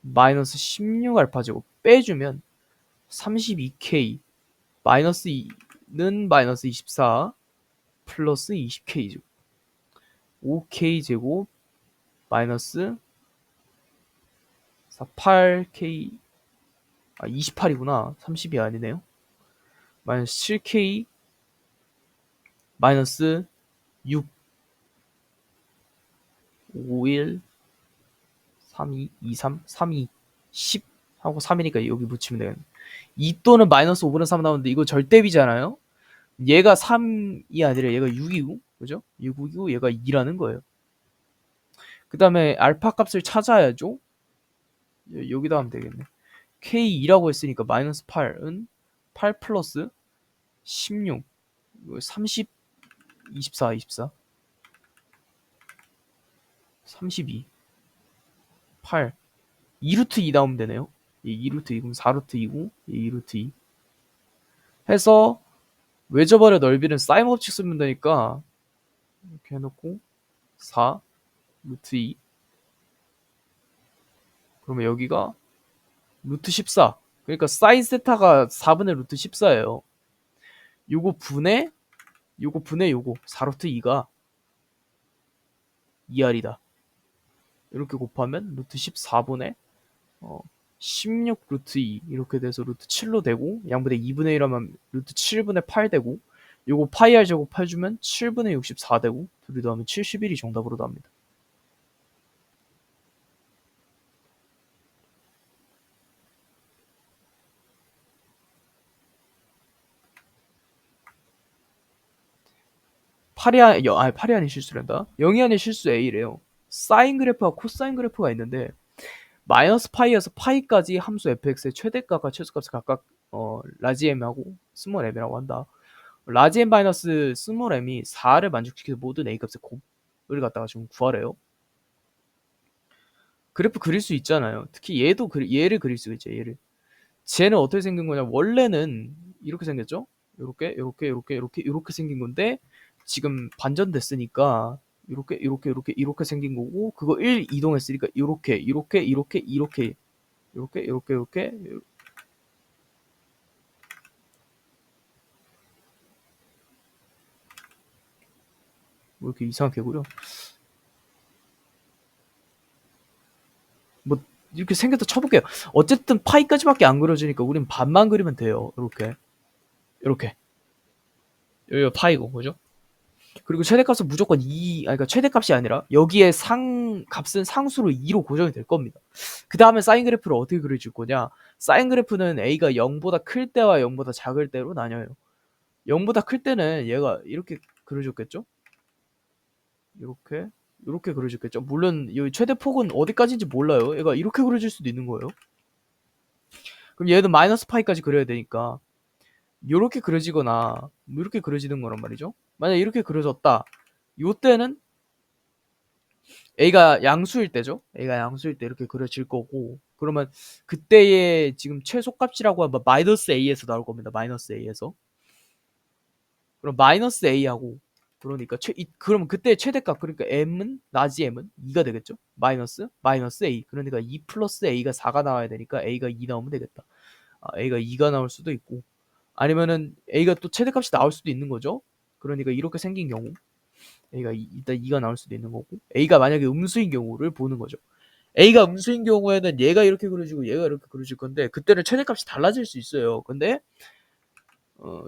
마이너스 16알파 제곱 빼주면 32K 마이너스 2는 마이너스 24 플러스 20K 제곱 5K 제곱 마이너스 8K 28이구나. 30이 아니네요. 마이너스 7K 마이너스 6 51 32 23 32 10 하고 3이니까 여기 붙이면 되겠네. 2 또는 마이너스 5분의 3 나오는데 이거 절대비잖아요. 얘가 3이 아니라 얘가 6이고 그죠? 6이고 얘가 2라는 거예요. 그 다음에 알파 값을 찾아야죠. 여기다 하면 되겠네. K2라고 했으니까 마이너스 8은 8 플러스 16 30 24 32 8 2루트 2 나오면 되네요. 2루트 2 그럼 4루트 2고 2루트 2 해서 외접어의 넓이는 사인 법칙 쓰면 되니까 이렇게 해놓고 4 루트 2 그러면 여기가 루트 14 그러니까 사인 세타가 4분의 루트 14예요. 요거 분의 요거 4루트 2가 2R이다. 이렇게 곱하면 루트 14분의 16 루트 2 이렇게 돼서 루트 7로 되고 양분의 2분의 1 하면 루트 7분의 8 되고 요거 파이 R 제곱 해주면 7분의 64 되고 둘이 더하면 71이 정답으로 나옵니다. 파리 안이 실수란다. 0이 안의 실수 A래요. 사인 그래프와 코사인 그래프가 있는데 마이너스 파이에서 파이까지 함수 fx의 최대값과 최소값을 각각 라지 m하고 스몰 m이라고 한다. 라지 m 마이너스 스몰 m이 4를 만족시켜서 모든 a 값의 곱을 갖다가 좀 구하래요. 그래프 그릴 수 있잖아요. 특히 얘를 그릴 수가 있죠. 얘를. 쟤는 어떻게 생긴 거냐? 원래는 이렇게 생겼죠. 이렇게 생긴 건데 지금 반전됐으니까 이렇게 생긴 거고 그거 1 이동했으니까 이렇게 뭐 이렇게 이상하게 그려? 뭐 이렇게 생겼다 쳐볼게요. 어쨌든 파이까지밖에 안 그려지니까 우린 반만 그리면 돼요. 이렇게 이렇게 여기가 파이고 그죠? 그리고 최대값은 무조건 2, 그러니까 최대값이 아니라 여기에 값은 상수로 2로 고정이 될 겁니다. 그 다음에 사인 그래프를 어떻게 그려줄 거냐? 사인 그래프는 a가 0보다 클 때와 0보다 작을 때로 나뉘어요. 0보다 클 때는 얘가 이렇게 그려줬겠죠? 이렇게 그려줬겠죠? 물론 이 최대 폭은 어디까지인지 몰라요. 얘가 이렇게 그려질 수도 있는 거예요. 그럼 얘도 마이너스 파이까지 그려야 되니까 이렇게 그려지거나 이렇게 그려지는 거란 말이죠. 만약 이렇게 그려졌다. 요때는 A가 양수일 때죠. A가 양수일 때 이렇게 그려질 거고 그러면 그때의 지금 최소값이라고 하면 마이너스 A에서 나올 겁니다. 마이너스 A에서. 그럼 마이너스 A하고 그러니까 그러면 그때 최대값 그러니까 M은 나지 M은 2가 되겠죠. 마이너스 A 그러니까 2 플러스 A가 4가 나와야 되니까 A가 2 나오면 되겠다. A가 2가 나올 수도 있고 아니면은 A가 또 최대값이 나올 수도 있는 거죠. 그러니까 이렇게 생긴 경우 A가 일단 2가 나올 수도 있는 거고 A가 만약에 음수인 경우를 보는 거죠. A가 음수인 경우에는 얘가 이렇게 그려지고 얘가 이렇게 그려질 건데 그때는 최대값이 달라질 수 있어요. 근데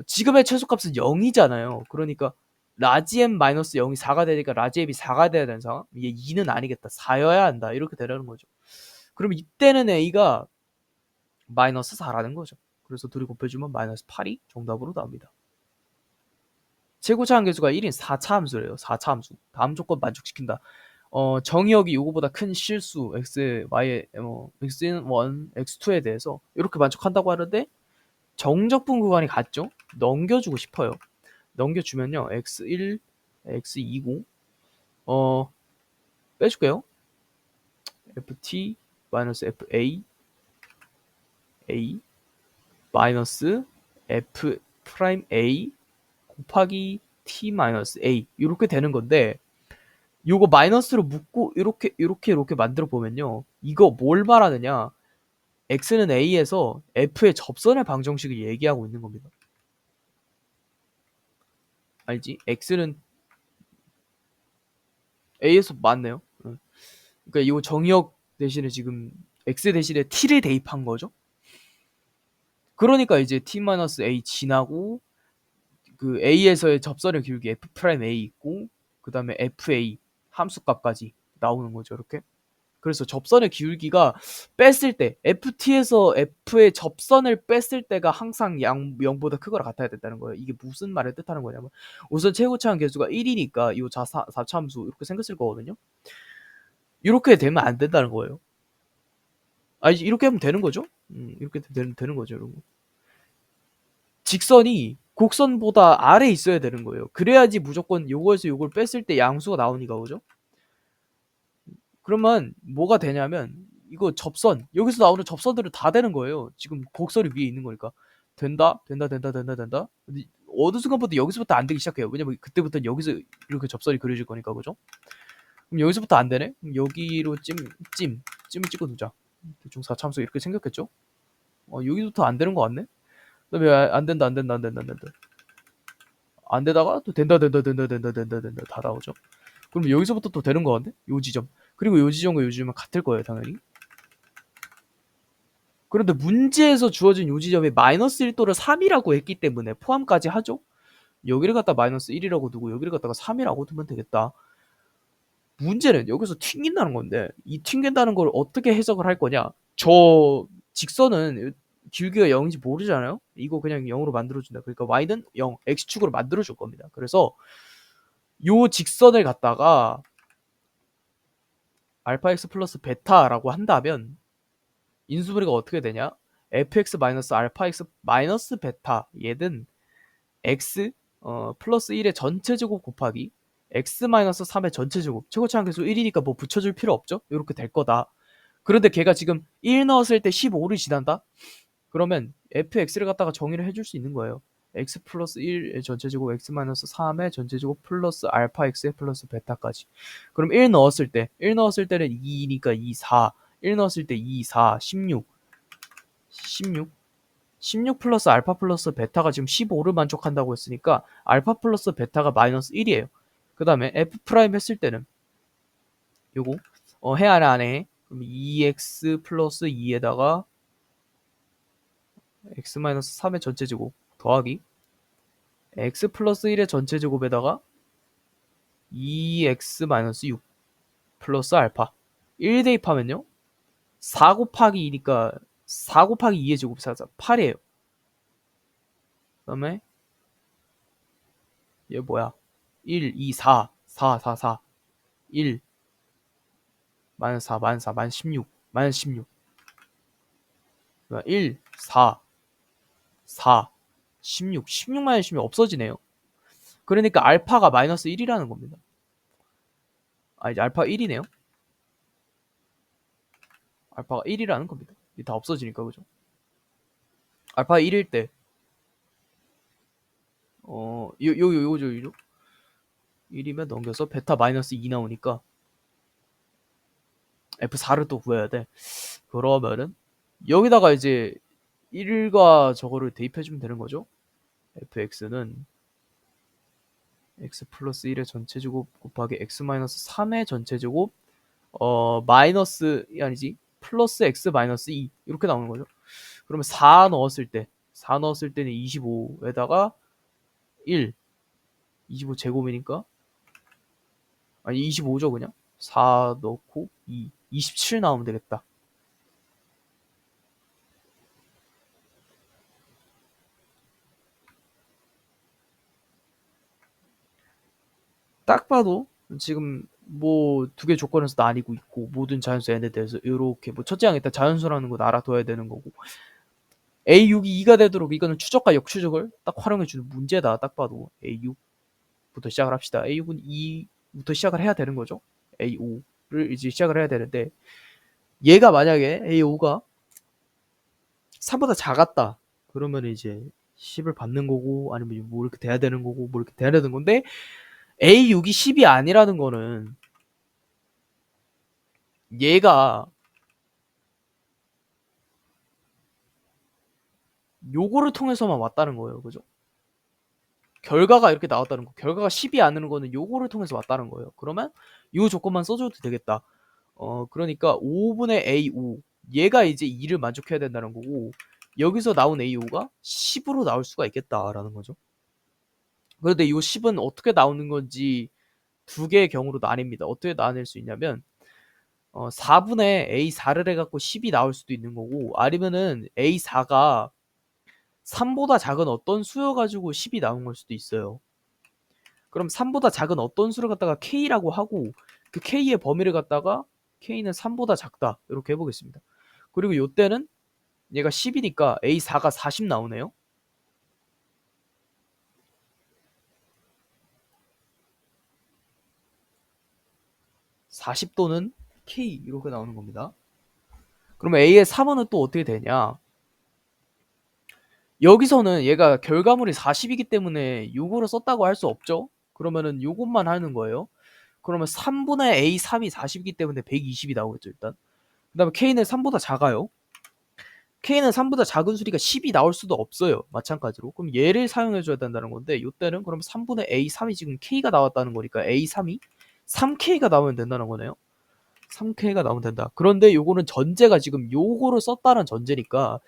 지금의 최소값은 0이잖아요. 그러니까 라지 m 마이너스 0이 4가 되니까 라지 m이 4가 돼야 되는 상황. 이게 2는 아니겠다. 4여야 한다. 이렇게 되라는 거죠. 그럼 이때는 A가 마이너스 4라는 거죠. 그래서 둘이 곱해주면 마이너스 8이 정답으로 나옵니다. 최고차 함계수가 1인 4차 함수래요. 4차 함수. 다음 조건 만족시킨다. 정의역이 요거보다 큰 실수 x, y, x는 1, x2에 대해서 이렇게 만족한다고 하는데 정적분 구간이 같죠? 넘겨주고 싶어요. 넘겨주면요. x1, x2고 빼줄게요. ft 마이너스 fa a 마이너스 f 프라임 a 곱하기 t 마이너스 a 이렇게 되는 건데 요거 마이너스로 묶고 이렇게 만들어 보면요. 이거 뭘 말하느냐? x는 a에서 f의 접선의 방정식을 얘기하고 있는 겁니다. 알지? x는 a에서 맞네요. 그러니까 이 정의역 대신에 지금 x 대신에 t를 대입한 거죠. 그러니까 이제 t-a 지나고 그 a에서의 접선의 기울기 f'(a) 있고 그 다음에 fa 함수값까지 나오는 거죠. 이렇게. 그래서 접선의 기울기가 뺐을 때 ft에서 f의 접선을 뺐을 때가 항상 0보다 크거나 같아야 된다는 거예요. 이게 무슨 말을 뜻하는 거냐면 우선 최고차항 계수가 1이니까 이 4차 함수 이렇게 생겼을 거거든요. 이렇게 되면 안 된다는 거예요. 이렇게 하면 되는 거죠? 이렇게 되는 거죠, 여러분. 직선이 곡선보다 아래 있어야 되는 거예요. 그래야지 무조건 요거에서 요걸 뺐을 때 양수가 나오니까, 그죠? 그러면 뭐가 되냐면 이거 접선 여기서 나오는 접선들은 다 되는 거예요. 지금 곡선이 위에 있는 거니까 된다. 어느 순간부터 여기서부터 안 되기 시작해요. 왜냐면 그때부터 여기서 이렇게 접선이 그려질 거니까, 그죠? 그럼 여기서부터 안 되네. 그럼 여기로 찜을 찍어 두자. 대충 4참수 이렇게 생겼겠죠? 여기부터 안 되는 거 같네. 그다음에 안 된다. 안 되다가 또 된다 다 나오죠. 그럼 여기서부터 또 되는 거 같네. 요 지점. 그리고 요 지점과 요 지점은 같을 거예요, 당연히. 그런데 문제에서 주어진 요 지점이 마이너스 1도를 3이라고 했기 때문에 포함까지 하죠. 여기를 갖다 마이너스 1이라고 두고 여기를 갖다가 3이라고 두면 되겠다. 문제는 여기서 튕긴다는 건데 이 튕긴다는 걸 어떻게 해석을 할 거냐. 저 직선은 길기가 0인지 모르잖아요. 이거 그냥 0으로 만들어준다. 그러니까 y는 0, x축으로 만들어줄 겁니다. 그래서 요 직선을 갖다가 알파 x 플러스 베타라고 한다면 인수분해가 어떻게 되냐? fx 마이너스 알파 x 마이너스 베타 얘는 x 플러스 1의 전체 제곱 곱하기 x 마이너스 3의 전체 제곱 최고차항 계수 1이니까 뭐 붙여줄 필요 없죠? 이렇게 될 거다. 그런데 걔가 지금 1 넣었을 때 15를 지난다? 그러면 fx를 갖다가 정의를 해줄 수 있는 거예요. x 플러스 1의 전체제곱 x 마이너스 3의 전체제곱 플러스 알파 x의 플러스 베타까지. 그럼 1 넣었을 때는 2니까 2, 4. 1 넣었을 때 2, 4, 16. 16 플러스 알파 플러스 베타가 지금 15를 만족한다고 했으니까 알파 플러스 베타가 마이너스 1이에요. 그 다음에 f 프라임 했을 때는 요거 해 안에 그럼 2x 플러스 2에다가 x 마이너스 3의 전체 제곱 더하기 x 플러스 1의 전체 제곱에다가 2x 마이너스 6 플러스 알파 1 대입하면요 4 곱하기 2니까 4 곱하기 2의 제곱 8이에요. 그 다음에 얘 뭐야 1, 2, 4 4, 4, 4 1 마이너스 4, 마이너스 4, 마이너스 16 마이너스 16 1, 4 4 16 16 마이너스 16 없어지네요. 그러니까 알파가 마이너스 1이라는 겁니다. 아 이제 알파 1이네요. 알파가 1이라는 겁니다. 이게 다 없어지니까 그죠? 알파 1일 때 요죠 1이면 넘겨서 베타 마이너스 2 나오니까 F4를 또 구해야 돼. 그러면은 여기다가 이제 1과 저거를 대입해주면 되는 거죠. fx는 x 플러스 1의 전체 제곱 곱하기 x 마이너스 3의 전체 제곱 마이너스 아니지 플러스 x 마이너스 2 이렇게 나오는 거죠. 그러면 4 넣었을 때는 25에다가 1 25 제곱이니까 아니 25죠 그냥 4 넣고 2 27 나오면 되겠다. 딱 봐도 지금 뭐 두 개 조건에서 나뉘고 있고 모든 자연수 n에 대해서 이렇게 뭐 첫째 항 일단 자연수라는 거 알아둬야 되는 거고 A6이 2가 되도록 이거는 추적과 역추적을 딱 활용해주는 문제다. 딱 봐도 A6부터 시작을 합시다. A6은 2부터 시작을 해야 되는 거죠. A5를 이제 시작을 해야 되는데 얘가 만약에 A5가 3보다 작았다. 그러면 이제 10을 받는 거고 아니면 뭐 이렇게 돼야 되는 거고 뭐 이렇게 돼야 되는 건데 A6이 10이 아니라는 거는 얘가 요거를 통해서만 왔다는 거예요. 그죠? 결과가 이렇게 나왔다는 거. 결과가 10이 아니는 거는 요거를 통해서 왔다는 거예요. 그러면 요 조건만 써줘도 되겠다. 그러니까 5분의 A5 얘가 이제 2를 만족해야 된다는 거고 여기서 나온 A5가 10으로 나올 수가 있겠다라는 거죠. 그런데 이 10은 어떻게 나오는 건지 두 개의 경우로 나뉩니다. 어떻게 나눌 수 있냐면 4분의 A4를 해갖고 10이 나올 수도 있는 거고 아니면은 A4가 3보다 작은 어떤 수여가지고 10이 나온 걸 수도 있어요. 그럼 3보다 작은 어떤 수를 갖다가 K라고 하고 그 K의 범위를 갖다가 K는 3보다 작다 이렇게 해보겠습니다. 그리고 요때는 얘가 10이니까 A4가 40 나오네요. 40 또는 K 이렇게 나오는 겁니다. 그러면 A의 3원은 또 어떻게 되냐? 여기서는 얘가 결과물이 40이기 때문에 요거를 썼다고 할 수 없죠? 그러면은 요것만 하는 거예요. 그러면 3분의 A3이 40이기 때문에 120이 나오겠죠, 일단. 그 다음에 K는 3보다 작아요. K는 3보다 작은 수리가 10이 나올 수도 없어요. 마찬가지로. 그럼 얘를 사용해줘야 된다는 건데, 요때는 그럼 3분의 A3이 지금 K가 나왔다는 거니까 A3이 3K가 나오면 된다는 거네요. 3K가 나오면 된다. 그런데 요거는 전제가 지금 요거를 썼다는 전제니까,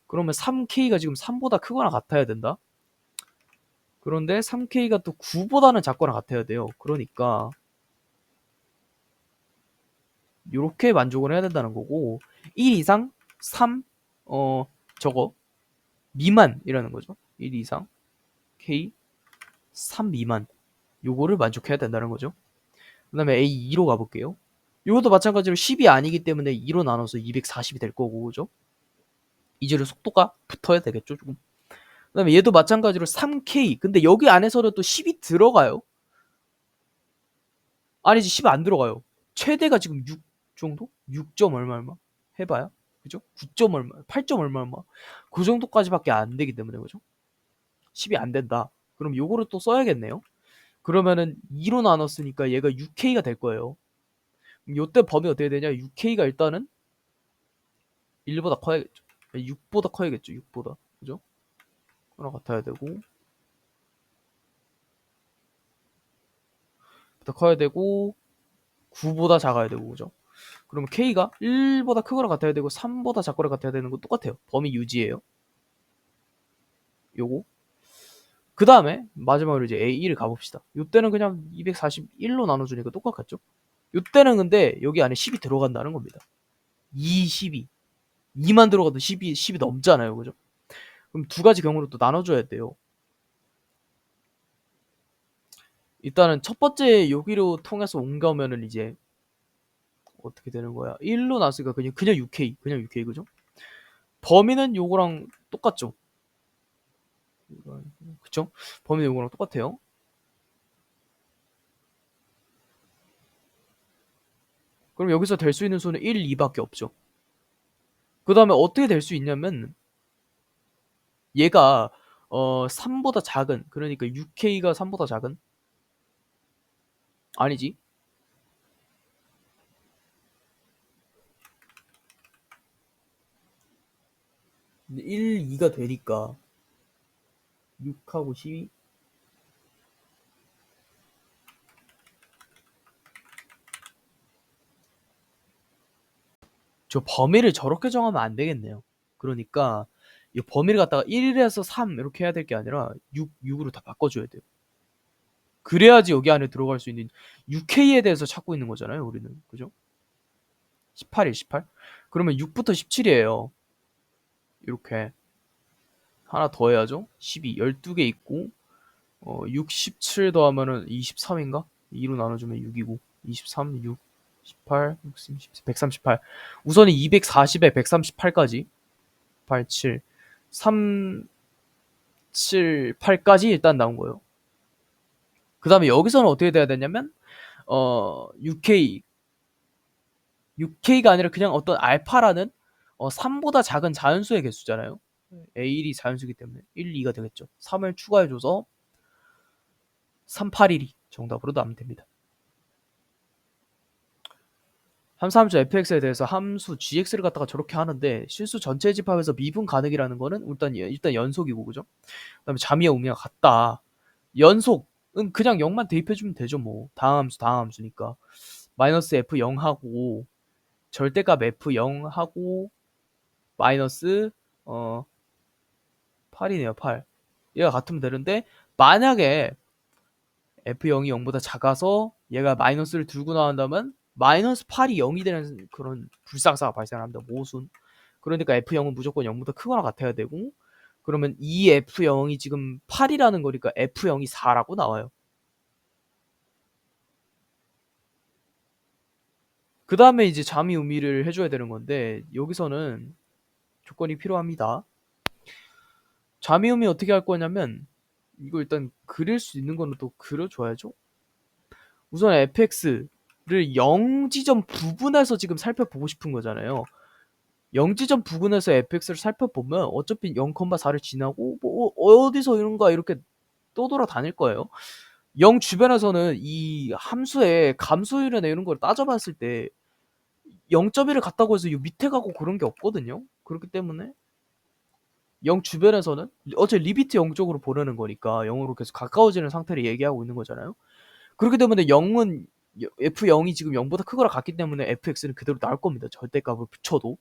그러면 3K가 지금 3보다 크거나 같아야 된다. 그런데 3K가 또 9보다는 작거나 같아야 돼요. 그러니까 이렇게 만족을 해야 된다는 거고 1 이상 3 저거 미만이라는 거죠. 1 이상 K 3 미만 요거를 만족해야 된다는 거죠. 그 다음에 A2로 가볼게요. 이것도 마찬가지로 10이 아니기 때문에 2로 나눠서 240이 될 거고 그죠? 이제는 속도가 붙어야 되겠죠 조금. 그 다음에 얘도 마찬가지로 3K 근데 여기 안에서는 또 10이 들어가요. 아니지 10 안 들어가요. 최대가 지금 6 정도? 6점 얼마 해봐야 그죠? 9점 얼마 8점 얼마 그 정도까지밖에 안 되기 때문에 그죠? 10이 안 된다. 그럼 요거를 또 써야겠네요. 그러면은 2로 나눴으니까 얘가 6K가 될 거예요. 그럼 요때 범위 어떻게 되냐? 6K가 일단은 1보다 커야겠죠. 6보다 커야겠죠. 6보다 그죠? 하나 같아야 되고 보다 커야 되고 9보다 작아야 되고 그죠? 그러면 K가 1보다 크거나 같아야 되고 3보다 작거나 같아야 되는 거 똑같아요. 범위 유지예요. 요거. 그 다음에 마지막으로 이제 A1을 가봅시다. 요때는 그냥 241로 나눠주니까 똑같겠죠? 요때는 근데 여기 안에 10이 들어간다는 겁니다. 2, 12. 2만 들어가도 10이 넘잖아요. 그죠? 그럼 두 가지 경우로 또 나눠줘야 돼요. 일단은 첫 번째 여기로 통해서 옮겨오면은 이제 어떻게 되는 거야? 1로 나왔으니까 그냥 6K. 그냥 6K. 그죠? 범위는 요거랑 똑같죠? 그쵸? 범위는 요거랑 똑같아요. 그럼 여기서 될 수 있는 수는 1, 2밖에 없죠. 그 다음에 어떻게 될 수 있냐면 얘가 3보다 작은 그러니까 6K가 3보다 작은 아니지 1, 2가 되니까 6하고 12 저 범위를 저렇게 정하면 안 되겠네요. 그러니까 이 범위를 갖다가 1에서 3 이렇게 해야 될 게 아니라 6으로 다 바꿔줘야 돼요. 그래야지 여기 안에 들어갈 수 있는 6K에 대해서 찾고 있는 거잖아요. 우리는 그죠? 18일 18 그러면 6부터 17이에요. 이렇게 하나 더 해야죠. 12 12개 있고 67 더하면은 23인가? 2로 나눠주면 6이고 23, 6, 18, 60, 138 우선은 240에 138까지 8, 7, 3, 7, 8까지 일단 나온 거예요. 그 다음에 여기서는 어떻게 돼야 되냐면 6K가 아니라 그냥 어떤 알파라는 3보다 작은 자연수의 개수잖아요. A1이 자연수이기 때문에 1, 2가 되겠죠. 3을 추가해줘서 381이 정답으로 나오면 됩니다. 함수 fx에 대해서 함수 gx를 갖다가 저렇게 하는데 실수 전체 집합에서 미분 가능이라는 거는 일단 연속이고 그죠? 그다음에 자미와 우미가 같다. 연속은 그냥 0만 대입해주면 되죠 뭐. 다항 함수니까 마이너스 f 0하고 절대값 f 0하고 마이너스 8이네요 8. 얘가 같으면 되는데 만약에 f0이 0보다 작아서 얘가 마이너스를 들고 나온다면 마이너스 8이 0이 되는 그런 불상사가 발생합니다. 모순. 그러니까 f0은 무조건 0보다 크거나 같아야 되고 그러면 이 f0이 지금 8이라는 거니까 f0이 4라고 나와요. 그 다음에 이제 자미 우미를 해줘야 되는 건데 여기서는 조건이 필요합니다. 자미 우미 어떻게 할 거냐면 이거 일단 그릴 수 있는 거는 또 그려줘야죠. 우선 fx를 0지점 부분에서 지금 살펴보고 싶은 거잖아요. 0지점 부근에서 fx를 살펴보면 어차피 0,4를 지나고 뭐 어디서 이런가 이렇게 떠돌아다닐 거예요. 0 주변에서는 이 함수의 감소율이나 이런 걸 따져봤을 때 0.1을 갔다고 해서 이 밑에 가고 그런 게 없거든요. 그렇기 때문에 0 주변에서는 어차피 리미트 0 쪽으로 보내는 거니까 0으로 계속 가까워지는 상태를 얘기하고 있는 거잖아요. 그렇기 때문에 0은 f0이 지금 0보다 크거나 같기 때문에 fx는 그대로 나올 겁니다. 절대값을 붙여도.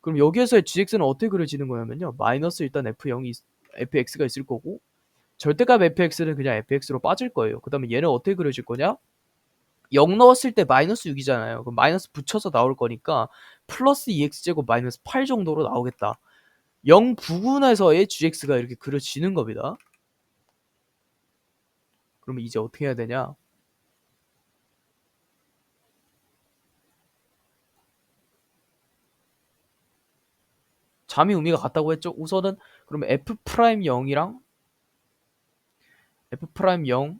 그럼 여기에서의 gx는 어떻게 그려지는 거냐면요. 마이너스 일단 fx가 있을 거고 절대값 fx는 그냥 fx로 빠질 거예요. 그 다음에 얘는 어떻게 그려질 거냐? 0 넣었을 때 마이너스 6이잖아요. 그럼 마이너스 붙여서 나올 거니까 플러스 2x제곱 마이너스 8 정도로 나오겠다. 0 부근에서의 gx가 이렇게 그려지는 겁니다. 그러면 이제 어떻게 해야 되냐? 잠이 의미가 같다고 했죠? 우선은 그러면 f'0이랑 f'0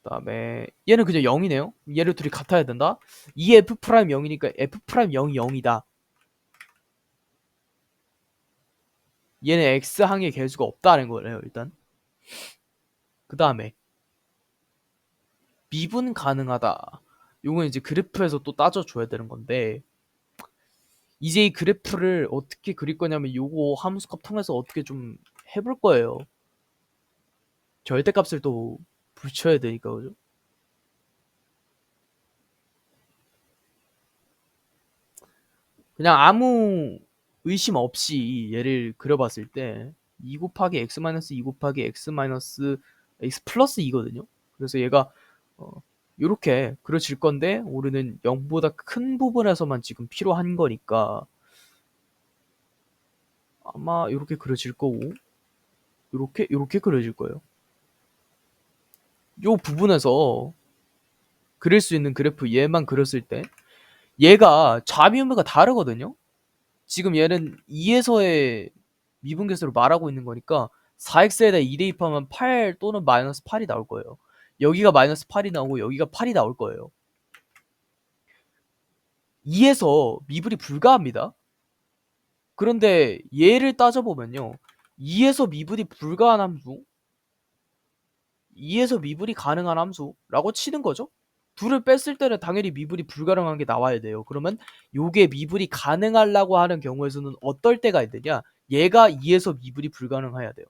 그다음에 얘는 그냥 0이네요. 얘를 둘이 같아야 된다. 이 f'0이니까 f'0이 0이다. 얘는 x항의 개수가 없다는 거예요, 일단. 그 다음에 미분 가능하다. 요건 이제 그래프에서 또 따져줘야 되는 건데 이제 이 그래프를 어떻게 그릴 거냐면 요거 함수값 통해서 어떻게 좀 해볼 거예요. 절대값을 또 붙여야 되니까 그죠? 그냥 아무 의심 없이 얘를 그려봤을 때 2 곱하기 x 마이너스 2 곱하기 x 마이너스 x 플러스 2거든요. 그래서 얘가 요렇게 그려질 건데 우리는 0보다 큰 부분에서만 지금 필요한 거니까 아마 요렇게 그려질 거고 요렇게 그려질 거예요. 요 부분에서 그릴 수 있는 그래프 얘만 그렸을 때 얘가 좌미우미가 다르거든요. 지금 얘는 2에서의 미분계수를 말하고 있는 거니까 4x에다 2 대입하면 8 또는 마이너스 8이 나올 거예요. 여기가 마이너스 8이 나오고 여기가 8이 나올 거예요. 2에서 미분이 불가합니다. 그런데 얘를 따져보면요. 2에서 미분이 불가한 함수, 2에서 미분이 가능한 함수라고 치는 거죠. 둘을 뺐을 때는 당연히 미분이 불가능한 게 나와야 돼요. 그러면 요게 미분이 가능하려고 하는 경우에서는 어떨 때가 있느냐? 얘가 2에서 미분이 불가능해야 돼요.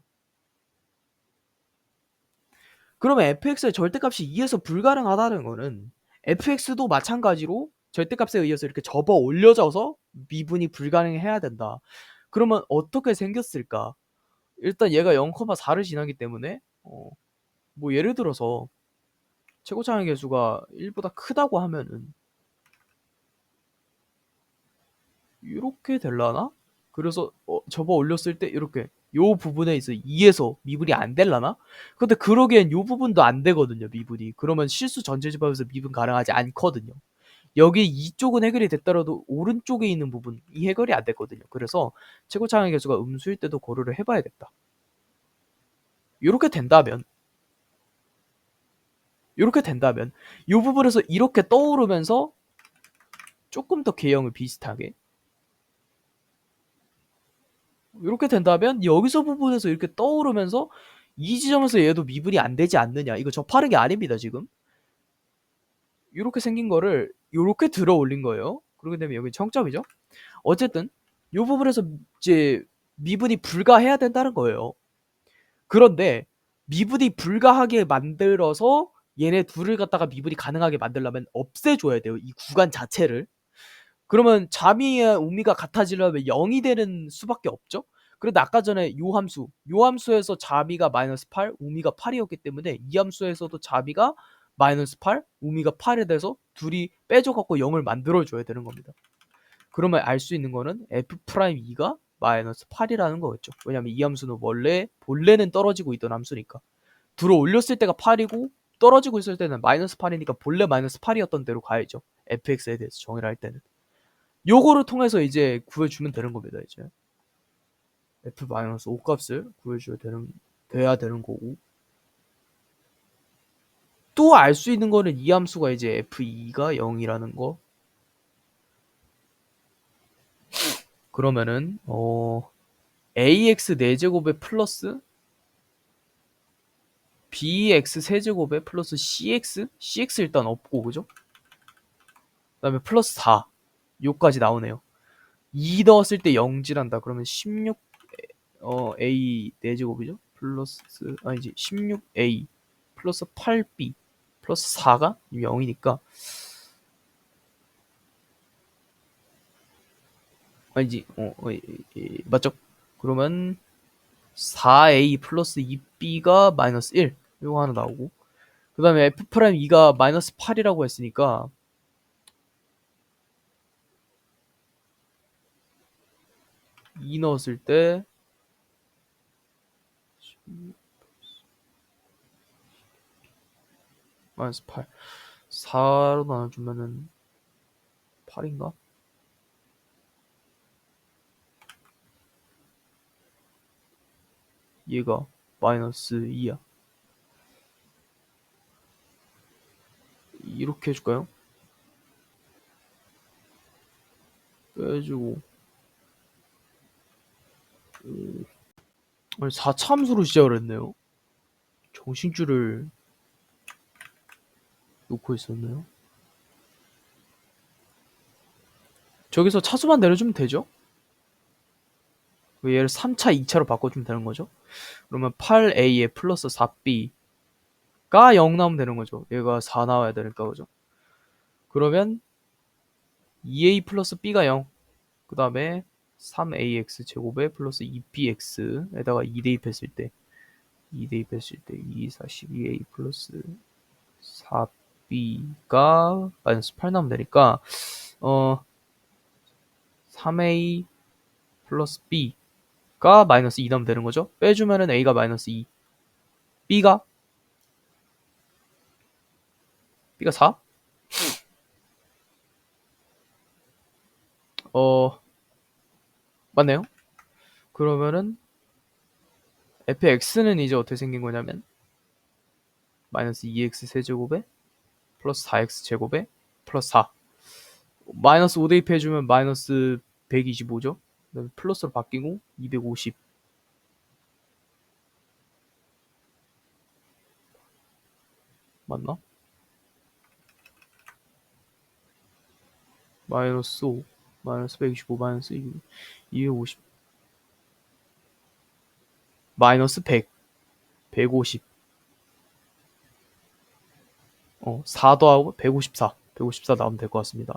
그러면 fx의 절대값이 2에서 불가능하다는 거는 fx도 마찬가지로 절대값에 의해서 이렇게 접어 올려져서 미분이 불가능해야 된다. 그러면 어떻게 생겼을까? 일단 얘가 0,4를 지나기 때문에 뭐 예를 들어서 최고차항의 개수가 1보다 크다고 하면은 이렇게 될라나? 그래서 접어 올렸을 때 이렇게 요 부분에 있어 2에서 미분이 안 될라나? 근데 그러기엔 요 부분도 안 되거든요, 미분이. 그러면 실수 전체집합에서 미분 가능하지 않거든요. 여기 이쪽은 해결이 됐더라도 오른쪽에 있는 부분이 해결이 안 됐거든요. 그래서 최고차항의 개수가 음수일 때도 고려를 해봐야겠다. 이렇게 된다면 이 부분에서 이렇게 떠오르면서 조금 더 개형을 비슷하게 이렇게 된다면 여기서 부분에서 이렇게 떠오르면서 이 지점에서 얘도 미분이 안 되지 않느냐. 이거 접하는 게 아닙니다, 지금. 이렇게 생긴 거를 이렇게 들어 올린 거예요. 그렇게 되면 여기 청점이죠. 어쨌든 이 부분에서 이제 미분이 불가해야 된다는 거예요. 그런데 미분이 불가하게 만들어서 얘네 둘을 갖다가 미분이 가능하게 만들려면 없애줘야 돼요. 이 구간 자체를. 그러면 자미의 우미가 같아지려면 0이 되는 수밖에 없죠. 그런데 아까 전에 요 함수에서 자미가 마이너스 8, 우미가 8이었기 때문에 이 함수에서도 자미가 마이너스 8, 우미가 8이 돼서 둘이 빼줘갖고 0을 만들어줘야 되는 겁니다. 그러면 알 수 있는 거는 f'2가 마이너스 8이라는 거겠죠. 왜냐면 이 함수는 원래 본래는 떨어지고 있던 함수니까. 들어 올렸을 때가 8이고 떨어지고 있을 때는 마이너스 8이니까 본래 마이너스 8이었던 대로 가야죠. fx에 대해서 정의를 할 때는. 요거를 통해서 이제 구해주면 되는 겁니다. 이제 f-5 값을 구해줘야 돼야 되는 거고, 또 알 수 있는 거는 이 함수가 이제 f2가 0이라는 거. 그러면은 ax 4제곱에 플러스 bx 세제곱에 플러스 cx 일단 없고, 그죠? 그 다음에 플러스 4 요까지 나오네요. 2 넣었을 때 0질한다. 그러면 16 a 4제곱이죠? 플러스 아니지 16a 플러스 8b 플러스 4가 0이니까 아니지 맞죠? 그러면 4a 플러스 2b가 마이너스 1 이거 하나 나오고, 그 다음에 f'2가 마이너스 8이라고 했으니까 2 넣었을 때 마이너스 8 4로 나눠주면은 8인가? 얘가 마이너스 2야. 이렇게 해줄까요? 빼주고 4참수로 시작을 했네요. 정신줄을 놓고 있었네요. 저기서 차수만 내려주면 되죠? 얘를 3차, 2차로 바꿔주면 되는 거죠. 그러면 8a에 플러스 4b가 0 나오면 되는 거죠. 얘가 4 나와야 되니까, 그죠? 그러면 2a 플러스 b가 0. 그 다음에 3ax 제곱에 플러스 2bx에다가 2 대입했을 때 2, 4, 12a 플러스 4b가 마이너스 8 나오면 되니까 3a 플러스 b가 마이너스 2 나오면 되는 거죠. 빼주면은 a가 마이너스 2, b가 4? 맞네요. 그러면은 fx는 이제 어떻게 생긴 거냐면 마이너스 2x 세제곱에 플러스 4x 제곱에 플러스 4 마이너스 5 대입해주면 마이너스 125죠. 그다음에 플러스로 바뀌고 250 맞나? 마이너스 5 마이너스 125 마이너스 250 마이너스 100 150 4 더하고 154 나오면 될 것 같습니다.